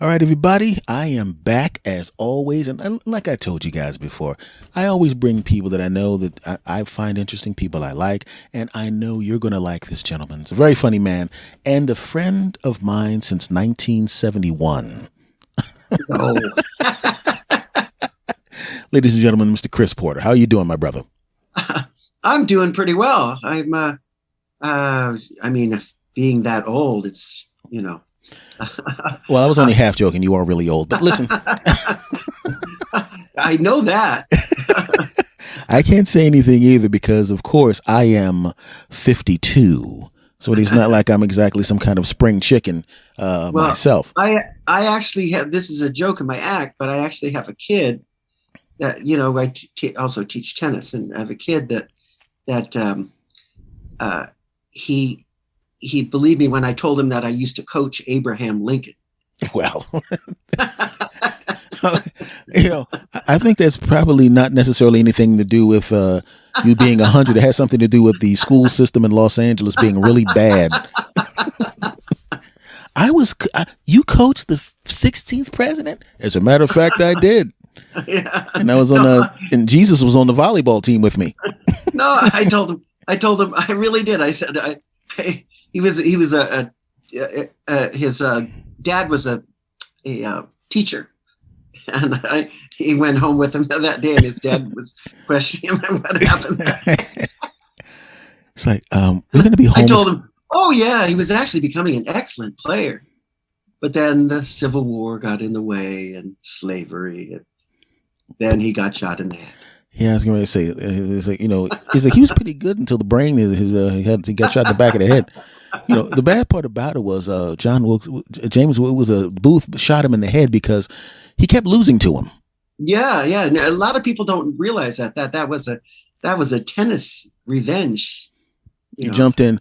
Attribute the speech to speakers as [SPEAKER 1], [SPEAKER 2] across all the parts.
[SPEAKER 1] All right, everybody, I am back as always. And like I told you guys before, I always bring people that I know that I find interesting, people I like. And I know you're going to like this gentleman. He's a very funny man and a friend of mine since 1971.
[SPEAKER 2] Oh,
[SPEAKER 1] Ladies and gentlemen, Mr. Chris Porter. How are you doing, my brother?
[SPEAKER 2] I'm doing pretty well. I mean, being that old, it's.
[SPEAKER 1] Well, I was only half joking. You are really old. But listen,
[SPEAKER 2] I know that.
[SPEAKER 1] I can't say anything either because, of course, I am 52. So it's not like I'm exactly some kind of spring chicken myself.
[SPEAKER 2] I actually have, this is a joke in my act, but I actually have a kid that, I also teach tennis, and I have a kid that he believed me when I told him that I used to coach Abraham Lincoln.
[SPEAKER 1] Well, I think that's probably not necessarily anything to do with you being 100. It has something to do with the school system in Los Angeles being really bad. You coached the 16th president? As a matter of fact, I did.
[SPEAKER 2] Yeah.
[SPEAKER 1] And I was and Jesus was on the volleyball team with me.
[SPEAKER 2] No, I told him, I really did. I said, his dad was a teacher, and he went home with him that day, and his dad was questioning him what happened.
[SPEAKER 1] It's like, we're going to be homeless.
[SPEAKER 2] I told him, oh yeah, he was actually becoming an excellent player, but then the Civil War got in the way and slavery, and then he got shot in the head.
[SPEAKER 1] Yeah, I was going to say, it's like, he's like, he was pretty good until the brain he got shot in the back of the head. The bad part about it was James was a Booth shot him in the head because he kept losing to him.
[SPEAKER 2] Yeah. And a lot of people don't realize that was a tennis revenge.
[SPEAKER 1] He jumped in.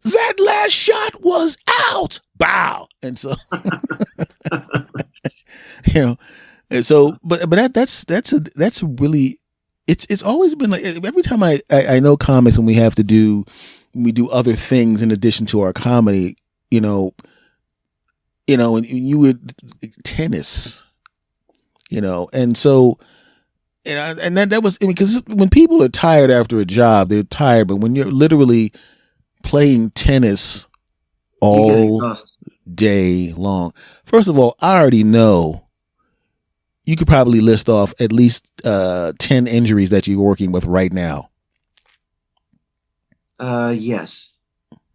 [SPEAKER 1] That last shot was out. Bow. And so, and so, but that's a really, it's always been like, every time I know comics when we do other things in addition to our comedy, and you would tennis, and so, and that was, because when people are tired after a job, they're tired, but when you're literally playing tennis all day long, first of all, I already know you could probably list off at least 10 injuries that you're working with right now.
[SPEAKER 2] Yes.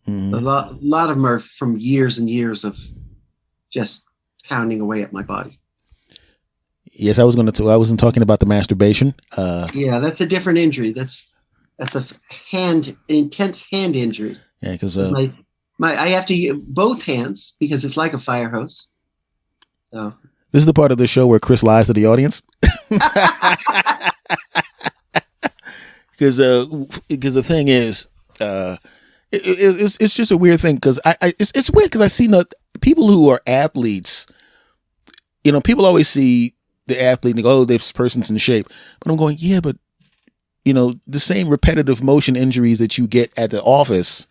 [SPEAKER 1] Mm-hmm.
[SPEAKER 2] A lot of them are from years and years of just pounding away at my body.
[SPEAKER 1] Yes, I wasn't talking about the masturbation.
[SPEAKER 2] Yeah, that's a different injury. That's a intense hand injury.
[SPEAKER 1] Yeah, because
[SPEAKER 2] I have to use both hands because it's like a fire hose. So
[SPEAKER 1] this is the part of the show where Chris lies to the audience. Because the thing is, it's just a weird thing because it's weird because I see people who are athletes. People always see the athlete and go, "Oh, this person's in shape," but I'm going, yeah, but the same repetitive motion injuries that you get at the office,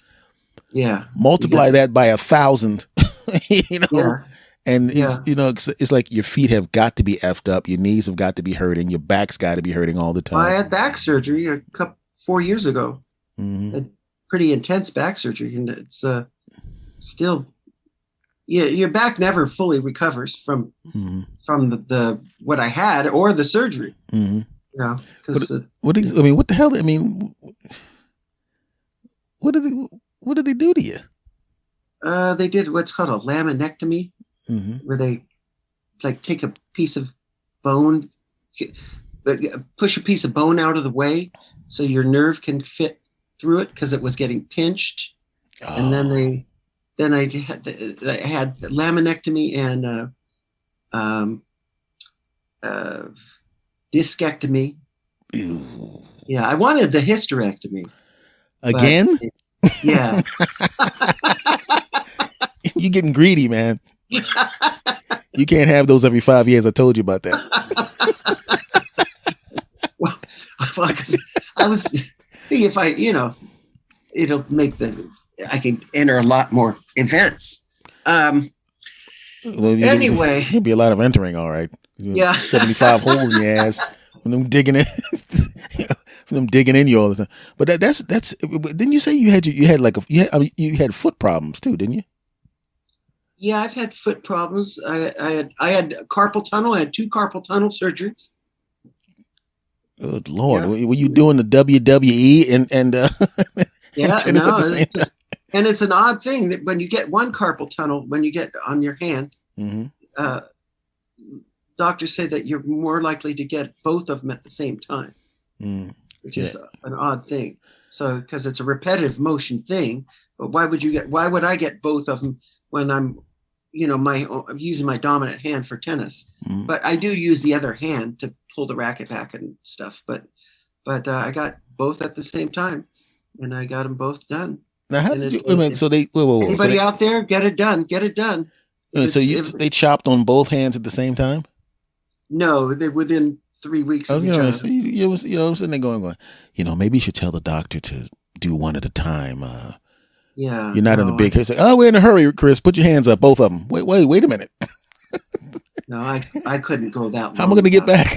[SPEAKER 2] yeah,
[SPEAKER 1] multiply that by 1,000,
[SPEAKER 2] Yeah.
[SPEAKER 1] And it's like your feet have got to be effed up, your knees have got to be hurting, your back's got to be hurting all the time.
[SPEAKER 2] I had back surgery 4 years ago.
[SPEAKER 1] Mm-hmm.
[SPEAKER 2] Pretty intense back surgery, and it's still, your back never fully recovers from the what I had or the surgery.
[SPEAKER 1] Mm-hmm.
[SPEAKER 2] Because
[SPEAKER 1] what the hell? I mean, what did they do to you?
[SPEAKER 2] They did what's called a laminectomy, where they take a piece of bone, push a piece of bone out of the way so your nerve can fit through it because it was getting pinched. Oh. And then I had laminectomy and discectomy.
[SPEAKER 1] Ew.
[SPEAKER 2] Yeah, I wanted the hysterectomy.
[SPEAKER 1] Again?
[SPEAKER 2] Yeah.
[SPEAKER 1] You're getting greedy, man. You can't have those every 5 years. I told you about that.
[SPEAKER 2] Well, I was thinking if it'll make I can enter a lot more events. Anyway,
[SPEAKER 1] there'd be a lot of entering, all right.
[SPEAKER 2] yeah.
[SPEAKER 1] 75 holes in your ass from them digging in, from them digging in you all the time. But that's. Didn't you say you had foot problems too, didn't you?
[SPEAKER 2] Yeah, I've had foot problems. I had carpal tunnel. I had 2 carpal tunnel surgeries.
[SPEAKER 1] Good Lord,
[SPEAKER 2] Yeah.
[SPEAKER 1] were you doing the WWE and
[SPEAKER 2] Yeah,
[SPEAKER 1] tennis at
[SPEAKER 2] no,
[SPEAKER 1] the same time?
[SPEAKER 2] and it's an odd thing that when you get one carpal tunnel, when you get on your hand, uh, doctors say that you're more likely to get both of them at the same time, which is an odd thing. So, because it's a repetitive motion thing, but why would I get both of them when I'm using my dominant hand for tennis? But I do use the other hand to pull the racket back and stuff. But I got both at the same time, and I got them both done.
[SPEAKER 1] Now, how did you? So they
[SPEAKER 2] anybody out there, get it done. Get it done.
[SPEAKER 1] So they chopped on both hands at the same time?
[SPEAKER 2] No, they within 3 weeks.
[SPEAKER 1] I was going to say, I'm sitting there going, maybe you should tell the doctor to do one at a time.
[SPEAKER 2] Yeah,
[SPEAKER 1] you're not in the big case. Like, oh, we're in a hurry, Chris. Put your hands up, both of them. Wait a minute.
[SPEAKER 2] No, I couldn't go that long.
[SPEAKER 1] How am I going to get back?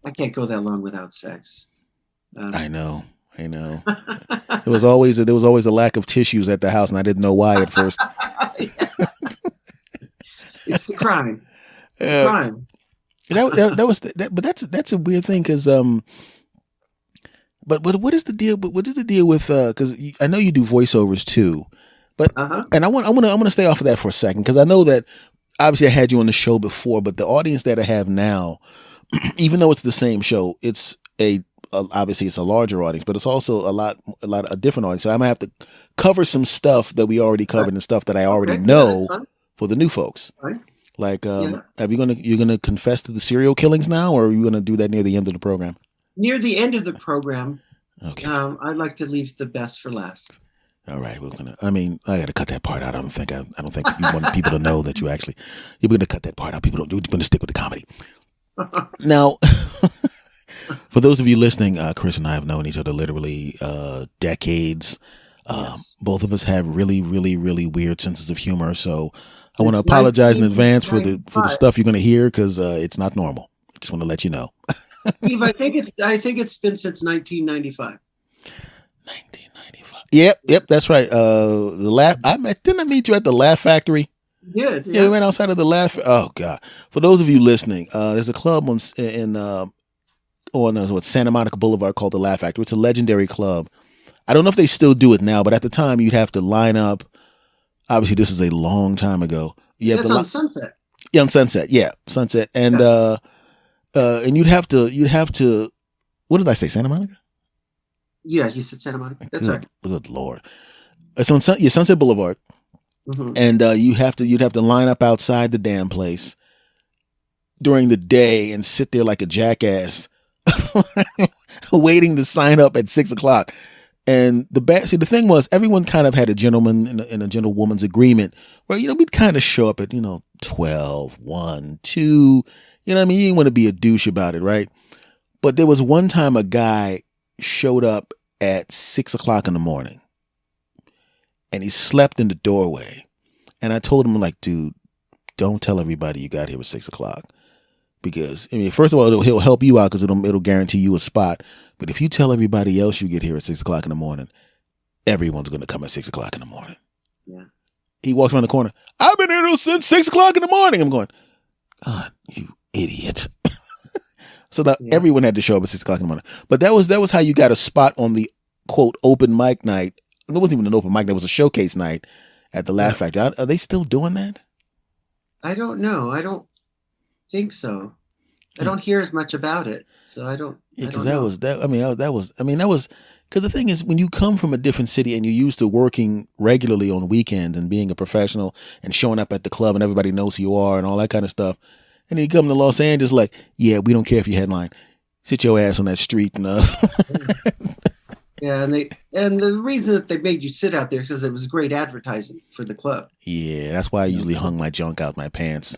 [SPEAKER 2] I can't go that long without sex.
[SPEAKER 1] I know. There was always a lack of tissues at the house, and I didn't know why at first.
[SPEAKER 2] It's the crime. Crime.
[SPEAKER 1] But that's a weird thing because but what is the deal? But what is the deal with because I know you do voiceovers too, but and I'm gonna stay off of that for a second because I know that obviously I had you on the show before, but the audience that I have now, even though it's the same show, it's obviously it's a larger audience, but it's also a lot of different audience. So I'm gonna have to cover some stuff that we already covered and stuff that I already know for the new folks.
[SPEAKER 2] Right.
[SPEAKER 1] Like, you're gonna confess to the serial killings now, or are you gonna do that near the end of the program?
[SPEAKER 2] Near the end of the program.
[SPEAKER 1] Okay.
[SPEAKER 2] I'd like to leave the best for last.
[SPEAKER 1] All right, I got to cut that part out. I don't think you want people to know that you're going to cut that part out. People don't do. You're going to stick with the comedy. Now, for those of you listening, Chris and I have known each other literally decades. Yes. Both of us have really, really, really weird senses of humor. So I want to apologize in advance for the stuff you're going to hear because it's not normal. I just want to let you know.
[SPEAKER 2] Steve, I think it's been since 1995.
[SPEAKER 1] 1995. Yep, that's right. Didn't I meet you at the Laugh Factory?
[SPEAKER 2] You did.
[SPEAKER 1] Yeah, we went outside of the Laugh. Oh God! For those of you listening, there's a club on Santa Monica Boulevard called the Laugh Factory. It's a legendary club. I don't know if they still do it now, but at the time you'd have to line up. Obviously, this is a long time ago.
[SPEAKER 2] It's on Sunset.
[SPEAKER 1] Yeah, on Sunset. Yeah, Sunset, and you'd have to. What did I say? Santa Monica?
[SPEAKER 2] Yeah, you said Santa Monica. That's right.
[SPEAKER 1] Good Lord! It's on Sunset Boulevard, and you'd have to line up outside the damn place during the day and sit there like a jackass, waiting to sign up at 6:00. And the thing was, everyone kind of had a gentleman and a gentlewoman's agreement where, we'd kind of show up at, 12, 1, 2, you know what I mean? You didn't want to be a douche about it, right? But there was one time a guy showed up at 6:00 in the morning and he slept in the doorway. And I told him, like, dude, don't tell everybody you got here at 6:00. Because, first of all, he'll help you out because it'll guarantee you a spot. But if you tell everybody else you get here at 6:00 in the morning, everyone's going to come at 6:00 in the morning.
[SPEAKER 2] Yeah.
[SPEAKER 1] He walks around the corner. I've been here since 6:00 in the morning. I'm going, God, you idiot. So now everyone had to show up at 6:00 in the morning. But that was how you got a spot on the quote open mic night. There wasn't even an open mic. There was a showcase night at the Laugh Factory. Are they still doing that?
[SPEAKER 2] I don't know. I don't think so. I don't hear as much about it, so I don't.
[SPEAKER 1] Yeah, because that was because the thing is, when you come from a different city and you're used to working regularly on weekends and being a professional and showing up at the club and everybody knows who you are and all that kind of stuff, and then you come to Los Angeles like, yeah, we don't care if you headline, sit your ass on that street and
[SPEAKER 2] Yeah, and the reason that they made you sit out there is because it was great advertising for the club.
[SPEAKER 1] Yeah, that's why I usually hung my junk out my pants.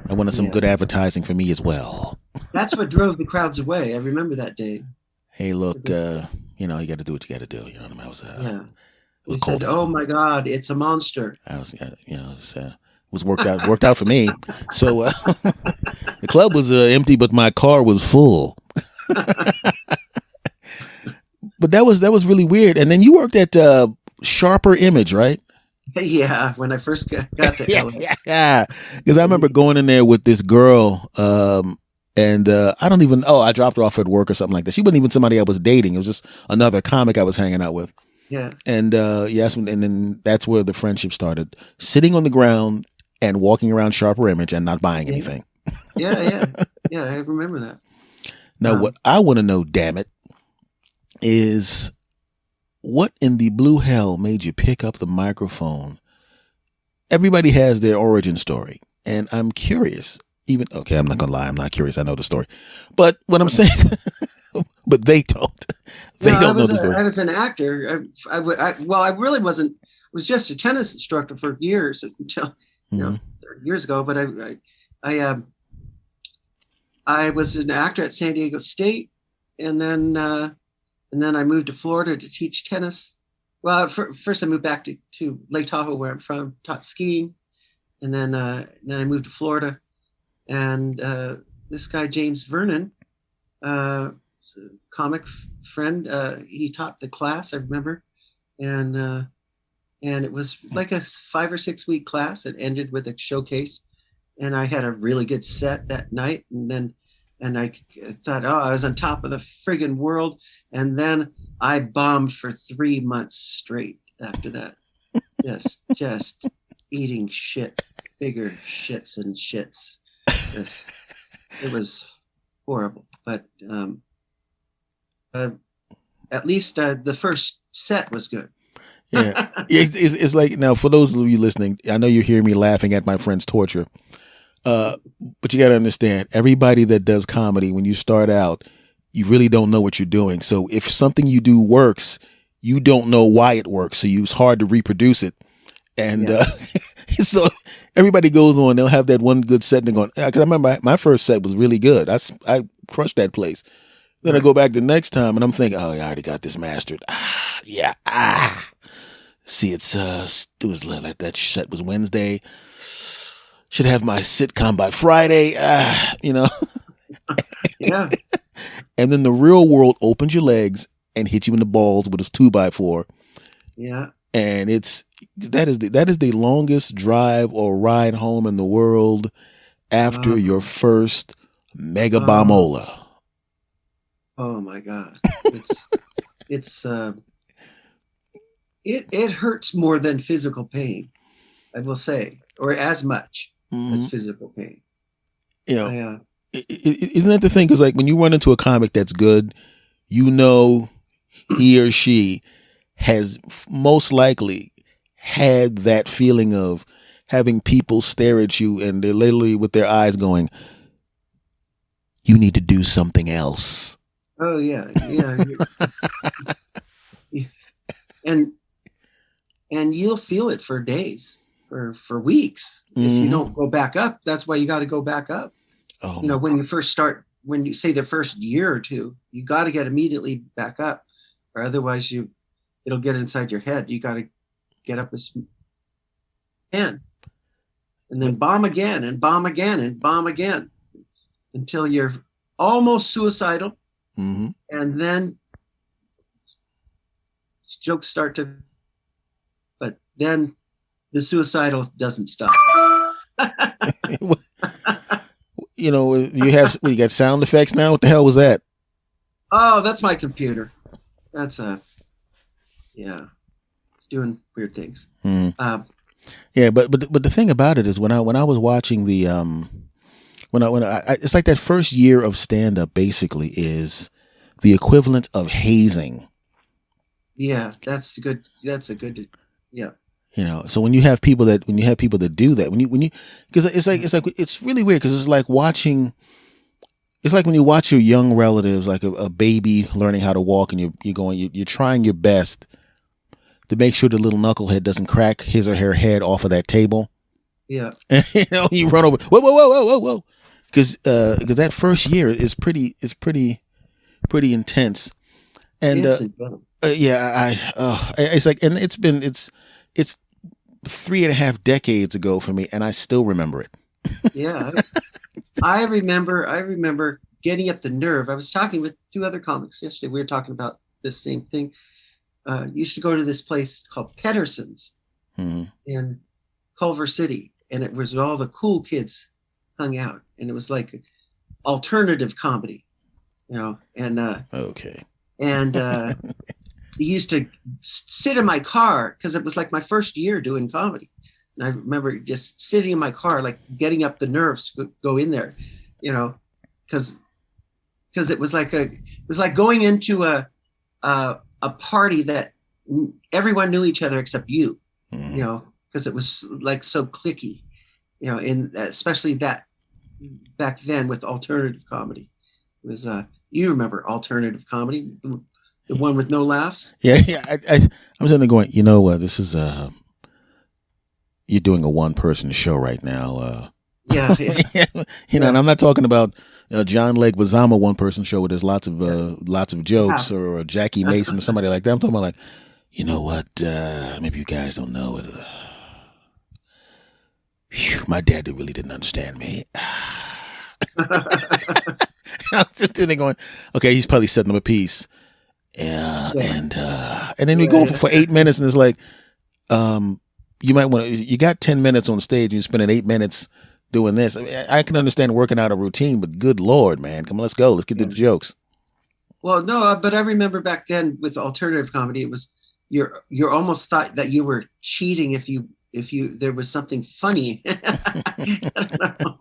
[SPEAKER 1] I wanted some good advertising for me as well.
[SPEAKER 2] That's what drove the crowds away. I remember that day.
[SPEAKER 1] Hey, look, you got to do what you got to do. You know what I mean?
[SPEAKER 2] We said, "Oh my God, it's a monster."
[SPEAKER 1] I was, was worked out for me. So the club was empty, but my car was full. But that was really weird. And then you worked at Sharper Image, right?
[SPEAKER 2] Yeah, when I first got to LA.
[SPEAKER 1] Yeah. Because I remember going in there with this girl, and I don't even. Oh, I dropped her off at work or something like that. She wasn't even somebody I was dating. It was just another comic I was hanging out with.
[SPEAKER 2] Yeah.
[SPEAKER 1] And yes, and then that's where the friendship started. Sitting on the ground and walking around Sharper Image and not buying anything.
[SPEAKER 2] Yeah. I remember that.
[SPEAKER 1] Now, what I want to know, damn it, is what in the blue hell made you pick up the microphone? Everybody has their origin story, and I'm curious. Okay, I'm not gonna lie, I'm not curious. I know the story, but what I'm saying, but they don't. They don't know the story.
[SPEAKER 2] I was an actor. I really wasn't. I was just a tennis instructor for years until years ago. But I was an actor at San Diego State, and then I moved to Florida to teach tennis. Well, first I moved back to Lake Tahoe, where I'm from, taught skiing, and then I moved to Florida. And this guy James Vernon, comic friend, he taught the class. I remember, and it was like a 5 or 6 week class. It ended with a showcase, and I had a really good set that night. And I thought, oh, I was on top of the friggin' world. And then I bombed for 3 months straight after that. just eating shit, bigger shits and shits. It was horrible. But at least the first set was good.
[SPEAKER 1] Yeah. It's like, now for those of you listening, I know you hear me laughing at my friend's torture. But you got to understand, everybody that does comedy, when you start out, you really don't know what you're doing. So if something you do works, you don't know why it works. So it's hard to reproduce it. And so everybody goes on, they'll have that one good set and they're going, because I remember my first set was really good. I crushed that place. Then I go back the next time and I'm thinking, oh, I already got this mastered. See, it was like that set was Wednesday. Should have my sitcom by Friday,
[SPEAKER 2] Yeah.
[SPEAKER 1] And then the real world opens your legs and hits you in the balls with its 2x4.
[SPEAKER 2] Yeah.
[SPEAKER 1] And that is the longest drive or ride home in the world after your first mega bomola.
[SPEAKER 2] Oh my God. It hurts more than physical pain, I will say, or as much as physical pain.
[SPEAKER 1] Isn't that the thing? Because like when you run into a comic that's good, he or she has most likely had that feeling of having people stare at you and they're literally with their eyes going, you need to do something else.
[SPEAKER 2] Oh yeah. And you'll feel it for days. For weeks, if you don't go back up. That's why you got to go back up.
[SPEAKER 1] Oh,
[SPEAKER 2] when you first start, when you say the first year or two, you got to get immediately back up, or otherwise it'll get inside your head. You got to get up and then bomb again and bomb again and bomb again until you're almost suicidal, and then jokes start to, but then the suicidal doesn't stop. You
[SPEAKER 1] got sound effects now? What the hell was that?
[SPEAKER 2] Oh, that's my computer. That's it's doing weird things.
[SPEAKER 1] But the thing about it is when I was watching the it's like that first year of stand up basically is the equivalent of hazing.
[SPEAKER 2] Yeah, that's a good. Yeah.
[SPEAKER 1] So when you have people that do that, because it's really weird because it's like when you watch your young relatives, like a baby learning how to walk, and you're trying your best to make sure the little knucklehead doesn't crack his or her head off of that table.
[SPEAKER 2] Yeah.
[SPEAKER 1] And, you run over, whoa, because that first year is pretty intense, and it's like, and it's 3.5 decades ago for me, and I still remember it.
[SPEAKER 2] Yeah. I remember getting up the nerve. I was talking with 2 other comics yesterday. We were talking about this same thing. Used to go to this place called Pedersen's in Culver City, and it was where all the cool kids hung out, and it was like alternative comedy, and
[SPEAKER 1] okay.
[SPEAKER 2] And he used to sit in my car because it was like my first year doing comedy. And I remember just sitting in my car, like getting up the nerves to go in there, because it was like going into a party that everyone knew each other except you, because it was like so cliquey, and especially that back then with alternative comedy. It was you remember alternative comedy, the one with no laughs?
[SPEAKER 1] Yeah. I'm sitting there going, this is you're doing a one-person show right now.
[SPEAKER 2] Yeah.
[SPEAKER 1] And I'm not talking about John Leguizamo one-person show where there's lots of jokes, or Jackie Mason or somebody like that. I'm talking about maybe you guys don't know it. My dad really didn't understand me. I'm just sitting there going, okay, he's probably setting up a piece. Yeah. And then we go for 8 minutes, and it's like, you might want to, you got 10 minutes on stage and you're spending 8 minutes doing this. I mean, I can understand working out a routine, but good Lord, man, come on, let's go. Let's get to the jokes.
[SPEAKER 2] Well, no, but I remember back then with alternative comedy, it was, you're almost thought that you were cheating if there was something funny. I don't know.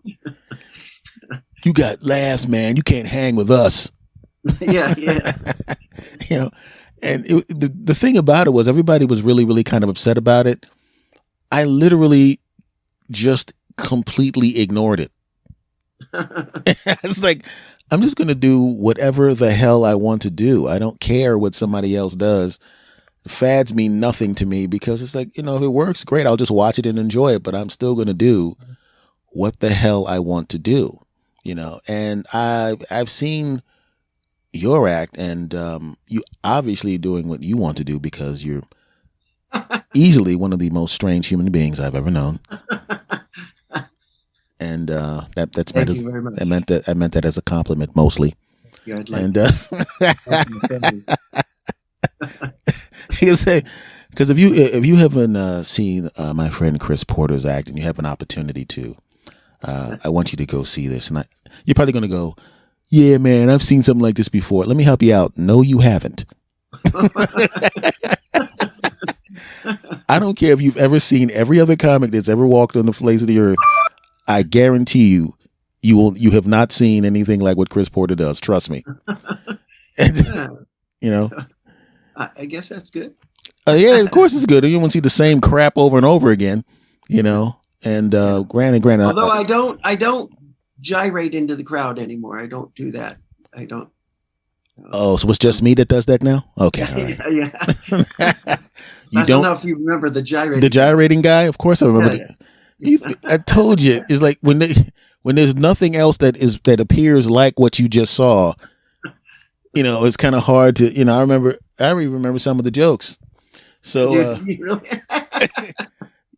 [SPEAKER 1] You got laughs, man. You can't hang with us.
[SPEAKER 2] Yeah.
[SPEAKER 1] And the thing about it was everybody was really, really kind of upset about it. I literally just completely ignored it. It's like, I'm just going to do whatever the hell I want to do. I don't care what somebody else does. Fads mean nothing to me because it's like, if it works, great. I'll just watch it and enjoy it, but I'm still going to do what the hell I want to do. And I've seen your act, and you obviously doing what you want to do because you're easily one of the most strange human beings I've ever known. And that's meant as, I meant that as a compliment mostly.
[SPEAKER 2] Yeah, I'd
[SPEAKER 1] like because if you haven't seen my friend Chris Porter's act and you have an opportunity to, I want you to go see this. And you're probably going to go, yeah, man, I've seen something like this before. Let me help you out. No, you haven't. I don't care if you've ever seen every other comic that's ever walked on the face of the earth. I guarantee you have not seen anything like what Chris Porter does. Trust me. And,
[SPEAKER 2] I guess that's good.
[SPEAKER 1] Yeah, of course it's good. You want to see the same crap over and over again, And granted,
[SPEAKER 2] although I don't gyrate into the crowd anymore. I don't do that. I don't.
[SPEAKER 1] Oh, so it's just me that does that now? Okay, all right.
[SPEAKER 2] Yeah. I don't know if you remember the gyrating.
[SPEAKER 1] The gyrating guy? Of course I remember. I told you, it's like when there's nothing else that appears like what you just saw. It's kind of hard to. I remember some of the jokes. So,
[SPEAKER 2] Dude, you really?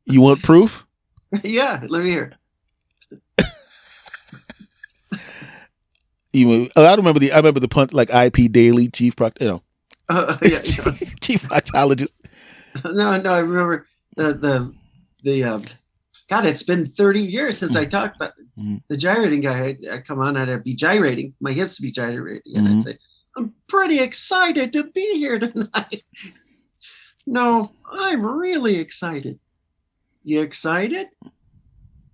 [SPEAKER 1] You want proof?
[SPEAKER 2] Yeah, let me hear.
[SPEAKER 1] I remember the punt like IP Daily chief chief proctologist.
[SPEAKER 2] No, I remember the God. It's been 30 years since I talked about the gyrating guy. I come on, I'd be gyrating. My hips would be gyrating, and I'd say, "I'm pretty excited to be here tonight." No, I'm really excited. You excited?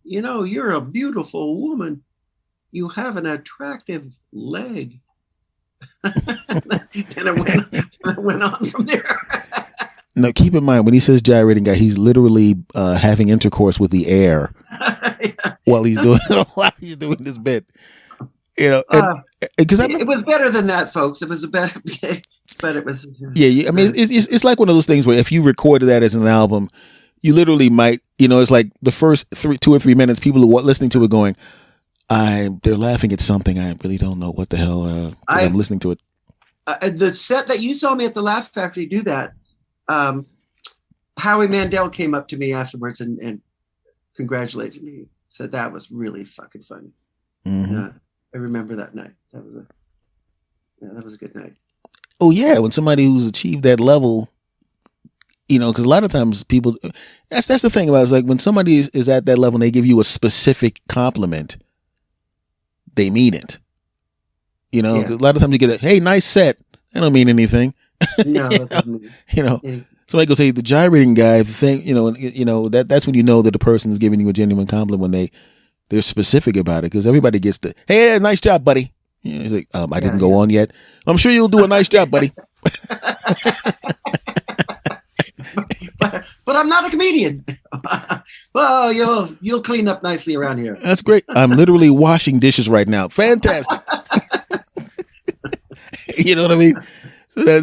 [SPEAKER 2] You're a beautiful woman. You have an attractive leg. And it went on from there.
[SPEAKER 1] Now, keep in mind, when he says gyrating guy, he's literally having intercourse with the air while he's doing this bit. Because
[SPEAKER 2] it was better than that, folks. It was a better, but it was.
[SPEAKER 1] Yeah. I mean, it's like one of those things where if you recorded that as an album, you literally might, it's like the first 2 or 3 minutes, people who are listening to it going, they're laughing at something. I really don't know what the hell. I'm listening to it. The
[SPEAKER 2] set that you saw me at the Laugh Factory do that. Howie Mandel came up to me afterwards and congratulated me. Said that was really fucking funny.
[SPEAKER 1] Mm-hmm.
[SPEAKER 2] I remember that night. That was a good night.
[SPEAKER 1] Oh yeah, when somebody who's achieved that level, because a lot of times people, that's the thing about it, is like when somebody is at that level and they give you a specific compliment, they mean it. A lot of times you get a, hey, nice set. That don't mean anything.
[SPEAKER 2] No, that doesn't mean.
[SPEAKER 1] Somebody goes, hey, the gyrating guy, the thing, that's when you know that the person is giving you a genuine compliment when they're specific about it, because everybody gets the, hey, nice job, buddy. He's like, I didn't go on yet. I'm sure you'll do a nice job, buddy.
[SPEAKER 2] but I'm not a comedian. Well, you'll clean up nicely around here.
[SPEAKER 1] That's great. I'm literally washing dishes right now. Fantastic. You know what I mean? So that's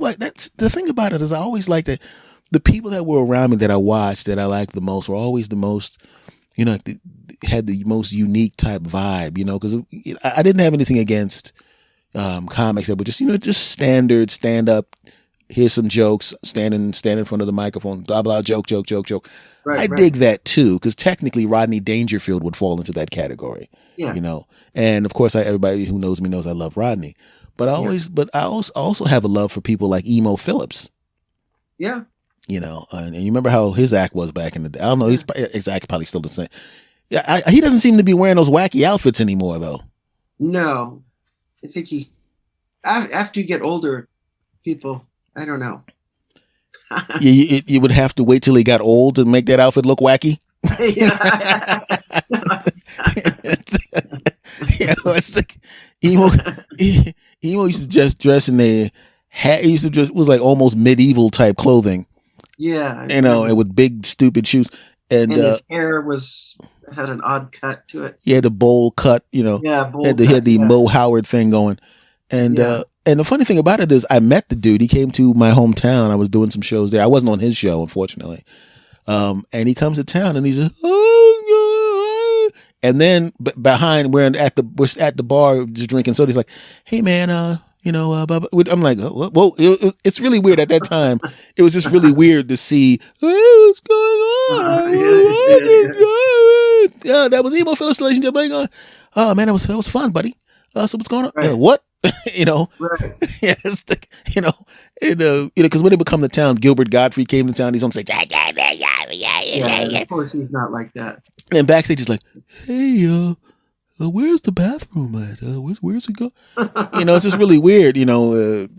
[SPEAKER 1] why, that's the thing about it, is I always like that the people that were around me that I watched that I liked the most were always the most, had the most unique type vibe, because I didn't have anything against comics that were just standard stand up. Here's some jokes, stand in front of the microphone, blah blah, joke. Right. Dig that too, because technically Rodney Dangerfield would fall into that category.
[SPEAKER 2] Yeah.
[SPEAKER 1] And of course, everybody who knows me knows I love Rodney, but I also have a love for people like Emo Phillips.
[SPEAKER 2] Yeah.
[SPEAKER 1] And you remember how his act was back in the day. I don't know, his act probably still the same. Yeah, he doesn't seem to be wearing those wacky outfits anymore, though.
[SPEAKER 2] No, I think after you get older, people, I don't know.
[SPEAKER 1] You would have to wait till he got old to make that outfit look wacky. It's like emo used to just dress in their hat. He used to dress, was like almost medieval type clothing.
[SPEAKER 2] Yeah,
[SPEAKER 1] and with big stupid shoes, and
[SPEAKER 2] his hair had an odd cut to it.
[SPEAKER 1] He had a bowl cut,
[SPEAKER 2] Yeah,
[SPEAKER 1] he had the Mo Howard thing going, and the funny thing about it is I met the dude. He came to my hometown. I was doing some shows there. I wasn't on his show, unfortunately. And he comes to town and he's like, oh, and then behind we're at the bar just drinking soda. He's like, hey man, I'm like, well, it's really weird at that time. It was just really weird to see, hey, what's going on? Yeah, that was Emo Phillips, ladies and gentlemen. Oh man, that was fun, buddy. So what's going on?
[SPEAKER 2] Right.
[SPEAKER 1] What?
[SPEAKER 2] Right.
[SPEAKER 1] Yes, because when they become the town, Gilbert Gottfried came to town. He's on stage,
[SPEAKER 2] yeah. Of course, he's not like that.
[SPEAKER 1] And backstage, he's like, hey, where's the bathroom at? Where's it go? It's just really weird.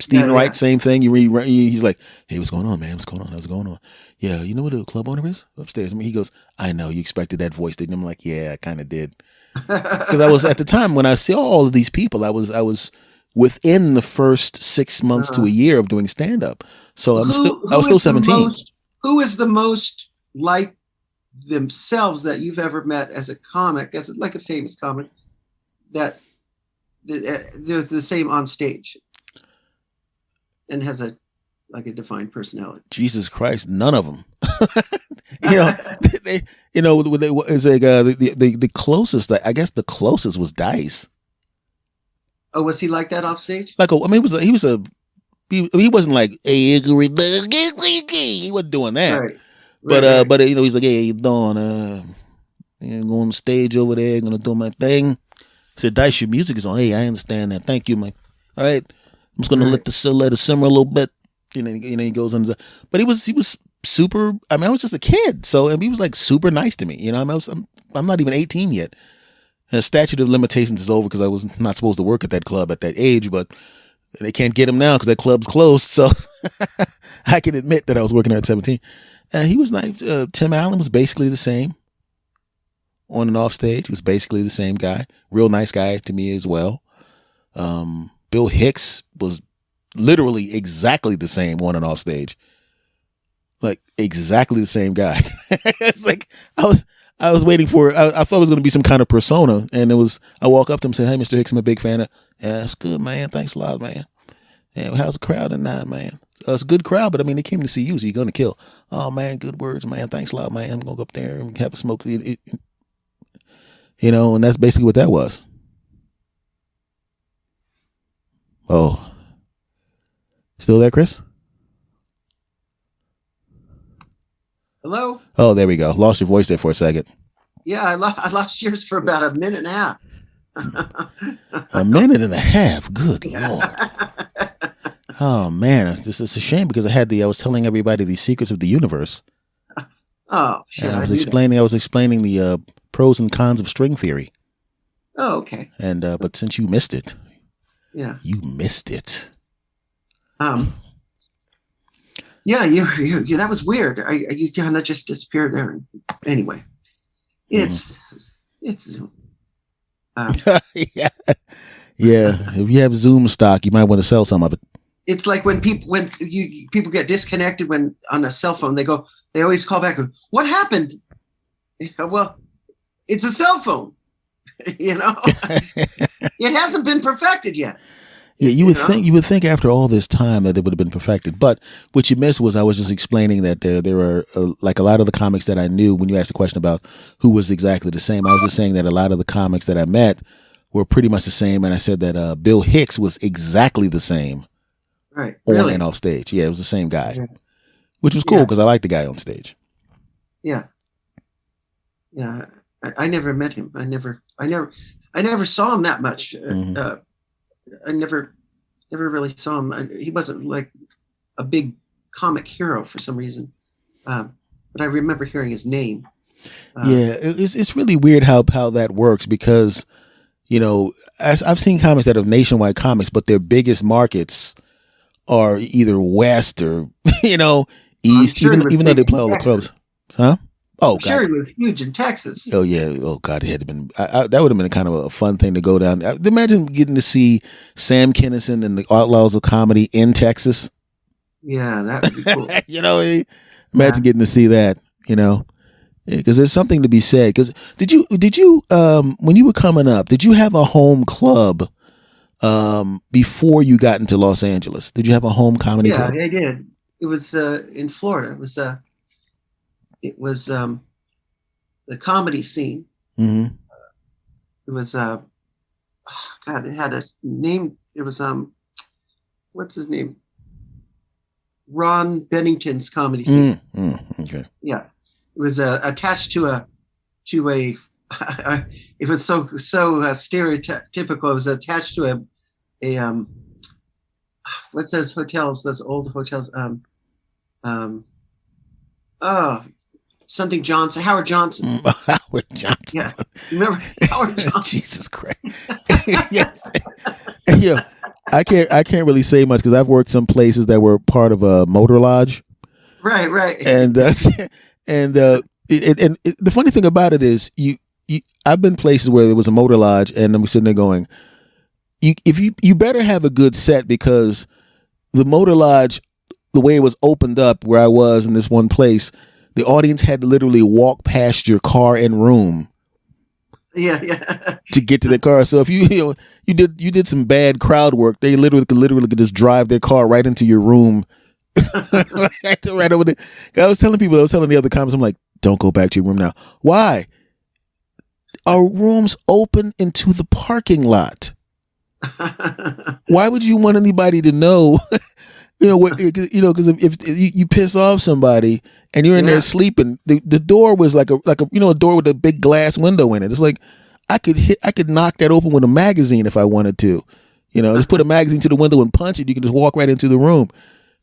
[SPEAKER 1] Stephen Wright, same thing. He's like, hey, what's going on, man? What's going on? How's it going on? Yeah, you know what the club owner is? Upstairs. He goes, I know, you expected that voice, didn't you? I'm like, yeah, I kind of did. Because I was, at the time when I saw all of these people, I was within the first 6 months to a year of doing stand-up. So I was still 17.
[SPEAKER 2] Who is the most like themselves that you've ever met as a comic, as like a famous comic, that they're the same on stage and has a defined personality?
[SPEAKER 1] Jesus Christ, none of them. It's like the closest. I guess the closest was Dice.
[SPEAKER 2] Oh, was he like that off stage?
[SPEAKER 1] Like, he wasn't like, hey, he wasn't doing that.
[SPEAKER 2] Right.
[SPEAKER 1] But he's like, hey, you doing? I'm going on stage over there, gonna do my thing. I said, Dice, your music is on. Hey, I understand that. Thank you, man. All right, I'm just gonna let it simmer a little bit. He goes on. But he was super. I mean, I was just a kid, so he was like super nice to me. I'm not even 18 yet. And the statute of limitations is over because I was not supposed to work at that club at that age, but they can't get him now because that club's closed. So I can admit that I was working there at 17. And he was nice. Tim Allen was basically the same on and off stage. He was basically the same guy. Real nice guy to me as well. Bill Hicks was literally exactly the same on and off stage. Like exactly the same guy. It's like I was waiting for. I thought it was going to be some kind of persona, and I walk up to him and say, "Hey, Mr. Hicks, I'm a big fan of." Yeah, it's good, man. Thanks a lot, man. Yeah, how's the crowd tonight, man? It's a good crowd, but I mean, they came to see you, so you're going to kill. Oh man, good words, man. Thanks a lot, man. I'm going to go up there and have a smoke. And that's basically what that was. Oh, still there, Chris?
[SPEAKER 2] Hello?
[SPEAKER 1] Oh, there we go. Lost your voice there for a second.
[SPEAKER 2] Yeah, I lost yours for about a minute and a half.
[SPEAKER 1] A minute and a half. Good
[SPEAKER 2] Yeah.
[SPEAKER 1] Lord. Oh man, it's a shame because I was telling everybody the secrets of the universe.
[SPEAKER 2] Oh, sure.
[SPEAKER 1] And I was explaining the pros and cons of string theory.
[SPEAKER 2] Oh, okay.
[SPEAKER 1] And but since you missed it,
[SPEAKER 2] yeah,
[SPEAKER 1] you missed it.
[SPEAKER 2] Yeah, you that was weird. You kind of just disappeared there. Anyway, it's
[SPEAKER 1] yeah. If you have Zoom stock, you might want to sell some of it.
[SPEAKER 2] It's like when people get disconnected when on a cell phone, they always call back. What happened? Well, it's a cell phone. It hasn't been perfected yet.
[SPEAKER 1] Yeah, you would think after all this time that it would have been perfected. But what you missed was I was just explaining that there are like a lot of the comics that I knew when you asked the question about who was exactly the same. I was just saying that a lot of the comics that I met were pretty much the same, and I said that Bill Hicks was exactly the same.
[SPEAKER 2] Right.
[SPEAKER 1] On
[SPEAKER 2] really?
[SPEAKER 1] and off stage. Yeah, it was the same guy, which was cool because I like the guy on stage.
[SPEAKER 2] Yeah. Yeah. I never met him. I never saw him that much. I never really saw him. He wasn't like a big comic hero for some reason. But I remember hearing his name.
[SPEAKER 1] It's really weird how that works because, as I've seen comics that have nationwide comics, but their biggest markets are either West or, East,
[SPEAKER 2] sure
[SPEAKER 1] even though they play all the clubs. Huh? Oh,
[SPEAKER 2] I'm sure he was huge in Texas.
[SPEAKER 1] Oh, yeah. Oh, God, it had been. That would have been kind of a fun thing to go down. Imagine getting to see Sam Kinison and the Outlaws of Comedy in Texas.
[SPEAKER 2] Yeah, that would be cool.
[SPEAKER 1] Imagine getting to see that, because there's something to be said. Because did you when you were coming up, did you have a home club before you got into Los Angeles? Did you have a home comedy club?
[SPEAKER 2] Yeah, I did. It was in Florida. It was the comedy scene.
[SPEAKER 1] Mm-hmm.
[SPEAKER 2] It was God. It had a name. It was what's his name? Ron Bennington's comedy scene.
[SPEAKER 1] Okay.
[SPEAKER 2] Yeah, it was attached to a. It was so stereotypical. It was attached to a what's those hotels? Those old hotels. Something Johnson, Howard Johnson.
[SPEAKER 1] Howard Johnson.
[SPEAKER 2] Yeah, remember Howard Johnson?
[SPEAKER 1] Jesus Christ. I can't really say much because I've worked some places that were part of a motor lodge.
[SPEAKER 2] Right.
[SPEAKER 1] And the funny thing about it is I've been places where there was a motor lodge and I'm sitting there going, you better have a good set because the motor lodge, the way it was opened up where I was in this one place, the audience had to literally walk past your car and room.
[SPEAKER 2] Yeah.
[SPEAKER 1] To get to their car. So if you did some bad crowd work, they literally could just drive their car right into your room. right over there. I was telling the other comics, I'm like, don't go back to your room now. Why? Our rooms open into the parking lot. Why would you want anybody to know? Because if you piss off somebody and you're in there sleeping, the door was like a door with a big glass window in it. It's like I could knock that open with a magazine if I wanted to. Just put a magazine to the window and punch it. You can just walk right into the room.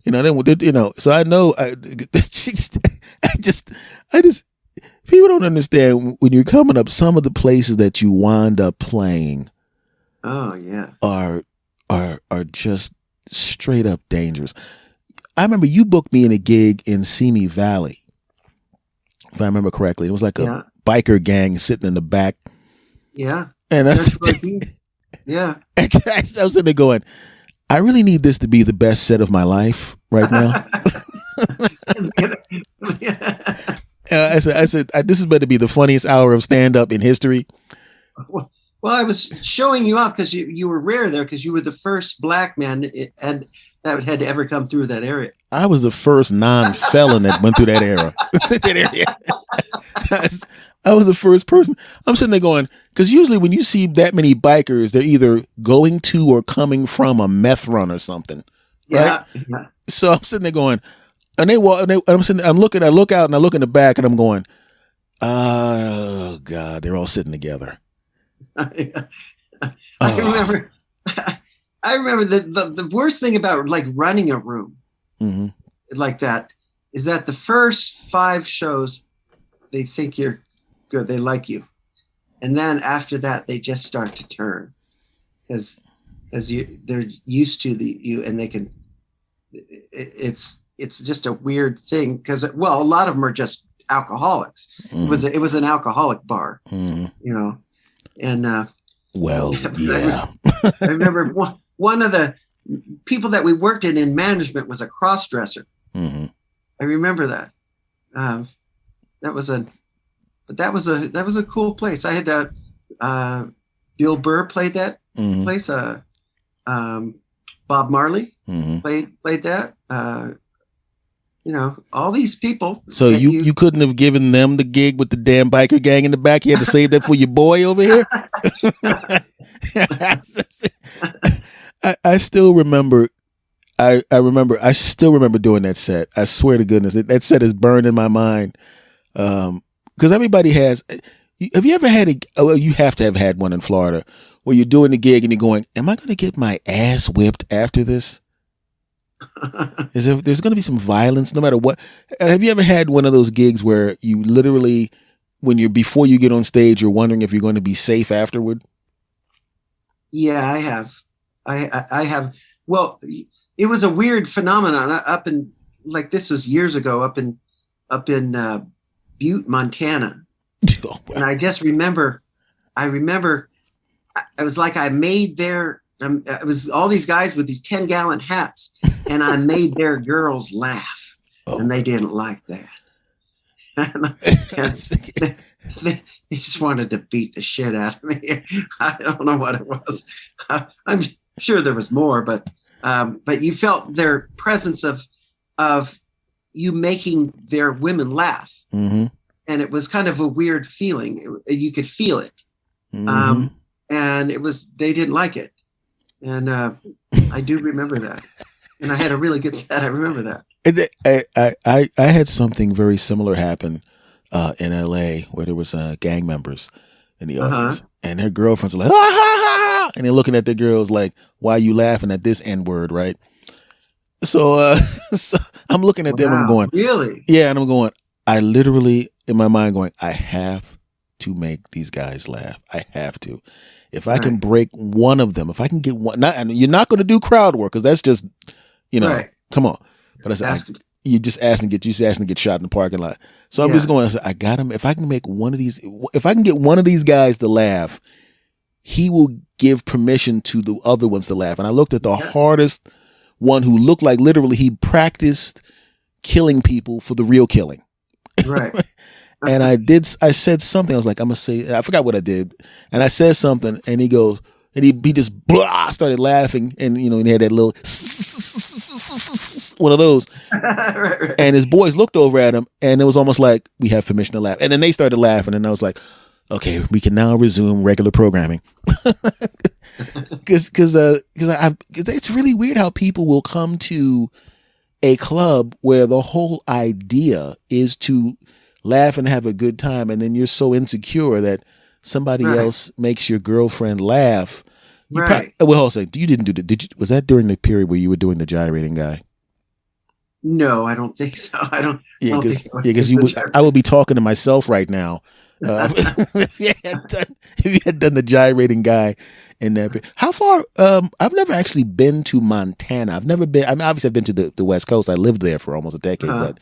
[SPEAKER 1] So I know. I just people don't understand when you're coming up. Some of the places that you wind up playing,
[SPEAKER 2] oh yeah,
[SPEAKER 1] are just straight up dangerous. I remember you booked me in a gig in Simi Valley, if I remember correctly. It was like a biker gang sitting in the back.
[SPEAKER 2] Yeah.
[SPEAKER 1] And I was sitting there going, I really need this to be the best set of my life right now. I said, this is better be the funniest hour of stand-up in history.
[SPEAKER 2] Well, I was showing you off because you were rare there because you were the first black man that had to ever come through that area.
[SPEAKER 1] I was the first non-felon that went through that era. I was the first person. I'm sitting there going, because usually when you see that many bikers, they're either going to or coming from a meth run or something. Right?
[SPEAKER 2] Yeah.
[SPEAKER 1] So I'm sitting there going, And they walk, and I'm sitting, I look out and I look in the back and I'm going, oh God, they're all sitting together.
[SPEAKER 2] I remember, I remember the worst thing about like running a room like that is that the first 5 shows, they think you're good. They like you. And then after that, they just start to turn because they're used to you and they can, it's just a weird thing because, well, a lot of them are just alcoholics. It was an alcoholic bar, you know, and
[SPEAKER 1] well, yeah.
[SPEAKER 2] I remember one of the people that we worked in management was a cross-dresser. I remember that. That was a cool place. I had Bill Burr played that place. Bob Marley played that. You know, all these people.
[SPEAKER 1] So you couldn't have given them the gig with the damn biker gang in the back. You had to save that for your boy over here. I still remember. I still remember doing that set. I swear to goodness, that set is burned in my mind. Because everybody has. Have you ever had you have to have had one in Florida where you're doing the gig and you're going, am I going to get my ass whipped after this? There's going to be some violence no matter what. Have you ever had one of those gigs where you literally, before you get on stage, you're wondering if you're going to be safe afterward? Yeah,
[SPEAKER 2] I have. I have. Well, it was a weird phenomenon up in, like, this was years ago up in Butte, Montana.
[SPEAKER 1] Oh, wow.
[SPEAKER 2] And I just remember, I was like, I made it was all these guys with these 10-gallon hats, and I made their girls laugh, and they didn't like that. And they just wanted to beat the shit out of me. I don't know what it was. I'm sure there was more, but you felt their presence of you making their women laugh. And it was kind of a weird feeling. You could feel it. And they didn't like it. And I do remember that. And I had a really good set. I remember that.
[SPEAKER 1] I had something very similar happen in LA where there was gang members in the audience, and their girlfriends are like, ah, ha, ha, and they're looking at their girls like, why are you laughing at this N-word, right? So, so I'm looking at them and I'm going,
[SPEAKER 2] really?
[SPEAKER 1] Yeah, and I'm going, I literally, in my mind going, I have to make these guys laugh. I have to. If I can break one of them, if I can get one, and you're not going to do crowd work because that's just, come on. But I said, you just asking to get shot in the parking lot. So I'm just going, I got him. If I can make one of these, if I can get one of these guys to laugh, he will give permission to the other ones to laugh. And I looked at the hardest one who looked like literally he practiced killing people for the real killing.
[SPEAKER 2] Right.
[SPEAKER 1] And I said something. I was like, I'm going to say, I forgot what I did. And I said something and he goes, and he just started laughing. And, and he had that little one of those. Right. And his boys looked over at him and it was almost like we have permission to laugh. And then they started laughing and I was like, okay, we can now resume regular programming. Because it's really weird how people will come to a club where the whole idea is to laugh and have a good time, and then you're so insecure that somebody else makes your girlfriend laugh. I'll say, you didn't do that. Was that during the period where you were doing the gyrating guy?
[SPEAKER 2] No, I don't think so. I don't.
[SPEAKER 1] Yeah, because I will be talking to myself right now. If you had done the gyrating guy in that. How far? I've never actually been to Montana. I've never been. I mean, obviously, I've been to the West Coast. I lived there for almost a decade. But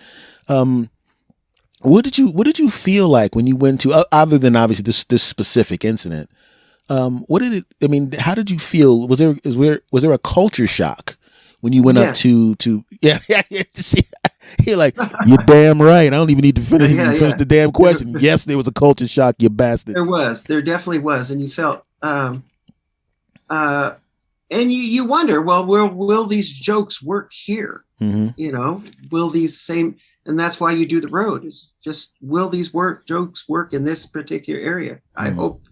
[SPEAKER 1] what did you feel like when you went to? Other than obviously this specific incident, what did it? I mean, how did you feel? Was there a culture shock when you went up to? You're like, you're damn right. I don't even need to finish the damn question. Yes, there was a culture shock, you bastard.
[SPEAKER 2] There definitely was, and you felt, and you wonder, well, will these jokes work here? Will these same, and that's why you do the road. It's just, will these jokes work in this particular area? I hope.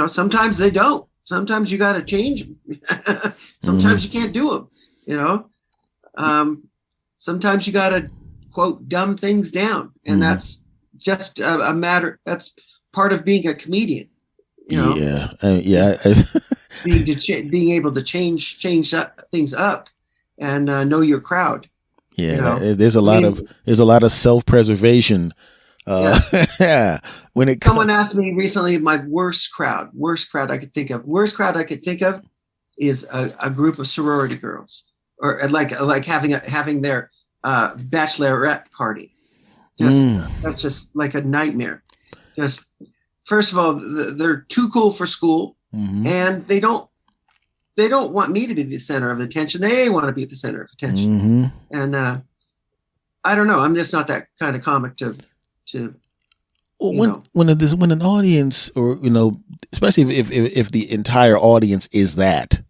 [SPEAKER 2] Sometimes they don't. Sometimes you got to change them. Sometimes you can't do them. Sometimes you got to quote dumb things down, and that's just a matter. That's part of being a comedian.
[SPEAKER 1] Yeah,
[SPEAKER 2] Being able to change things up and know your crowd.
[SPEAKER 1] Yeah, there's a lot of self-preservation. Yeah.
[SPEAKER 2] Someone asked me recently, my worst crowd I could think of. Worst crowd I could think of is a group of sorority girls, or like having their bachelorette party. That's just like a nightmare. Just first of all, they're too cool for school, and they don't want me to be the center of attention. They want to be the center of attention, and I don't know. I'm just not that kind of comic to.
[SPEAKER 1] When an audience, or especially if the entire audience is that,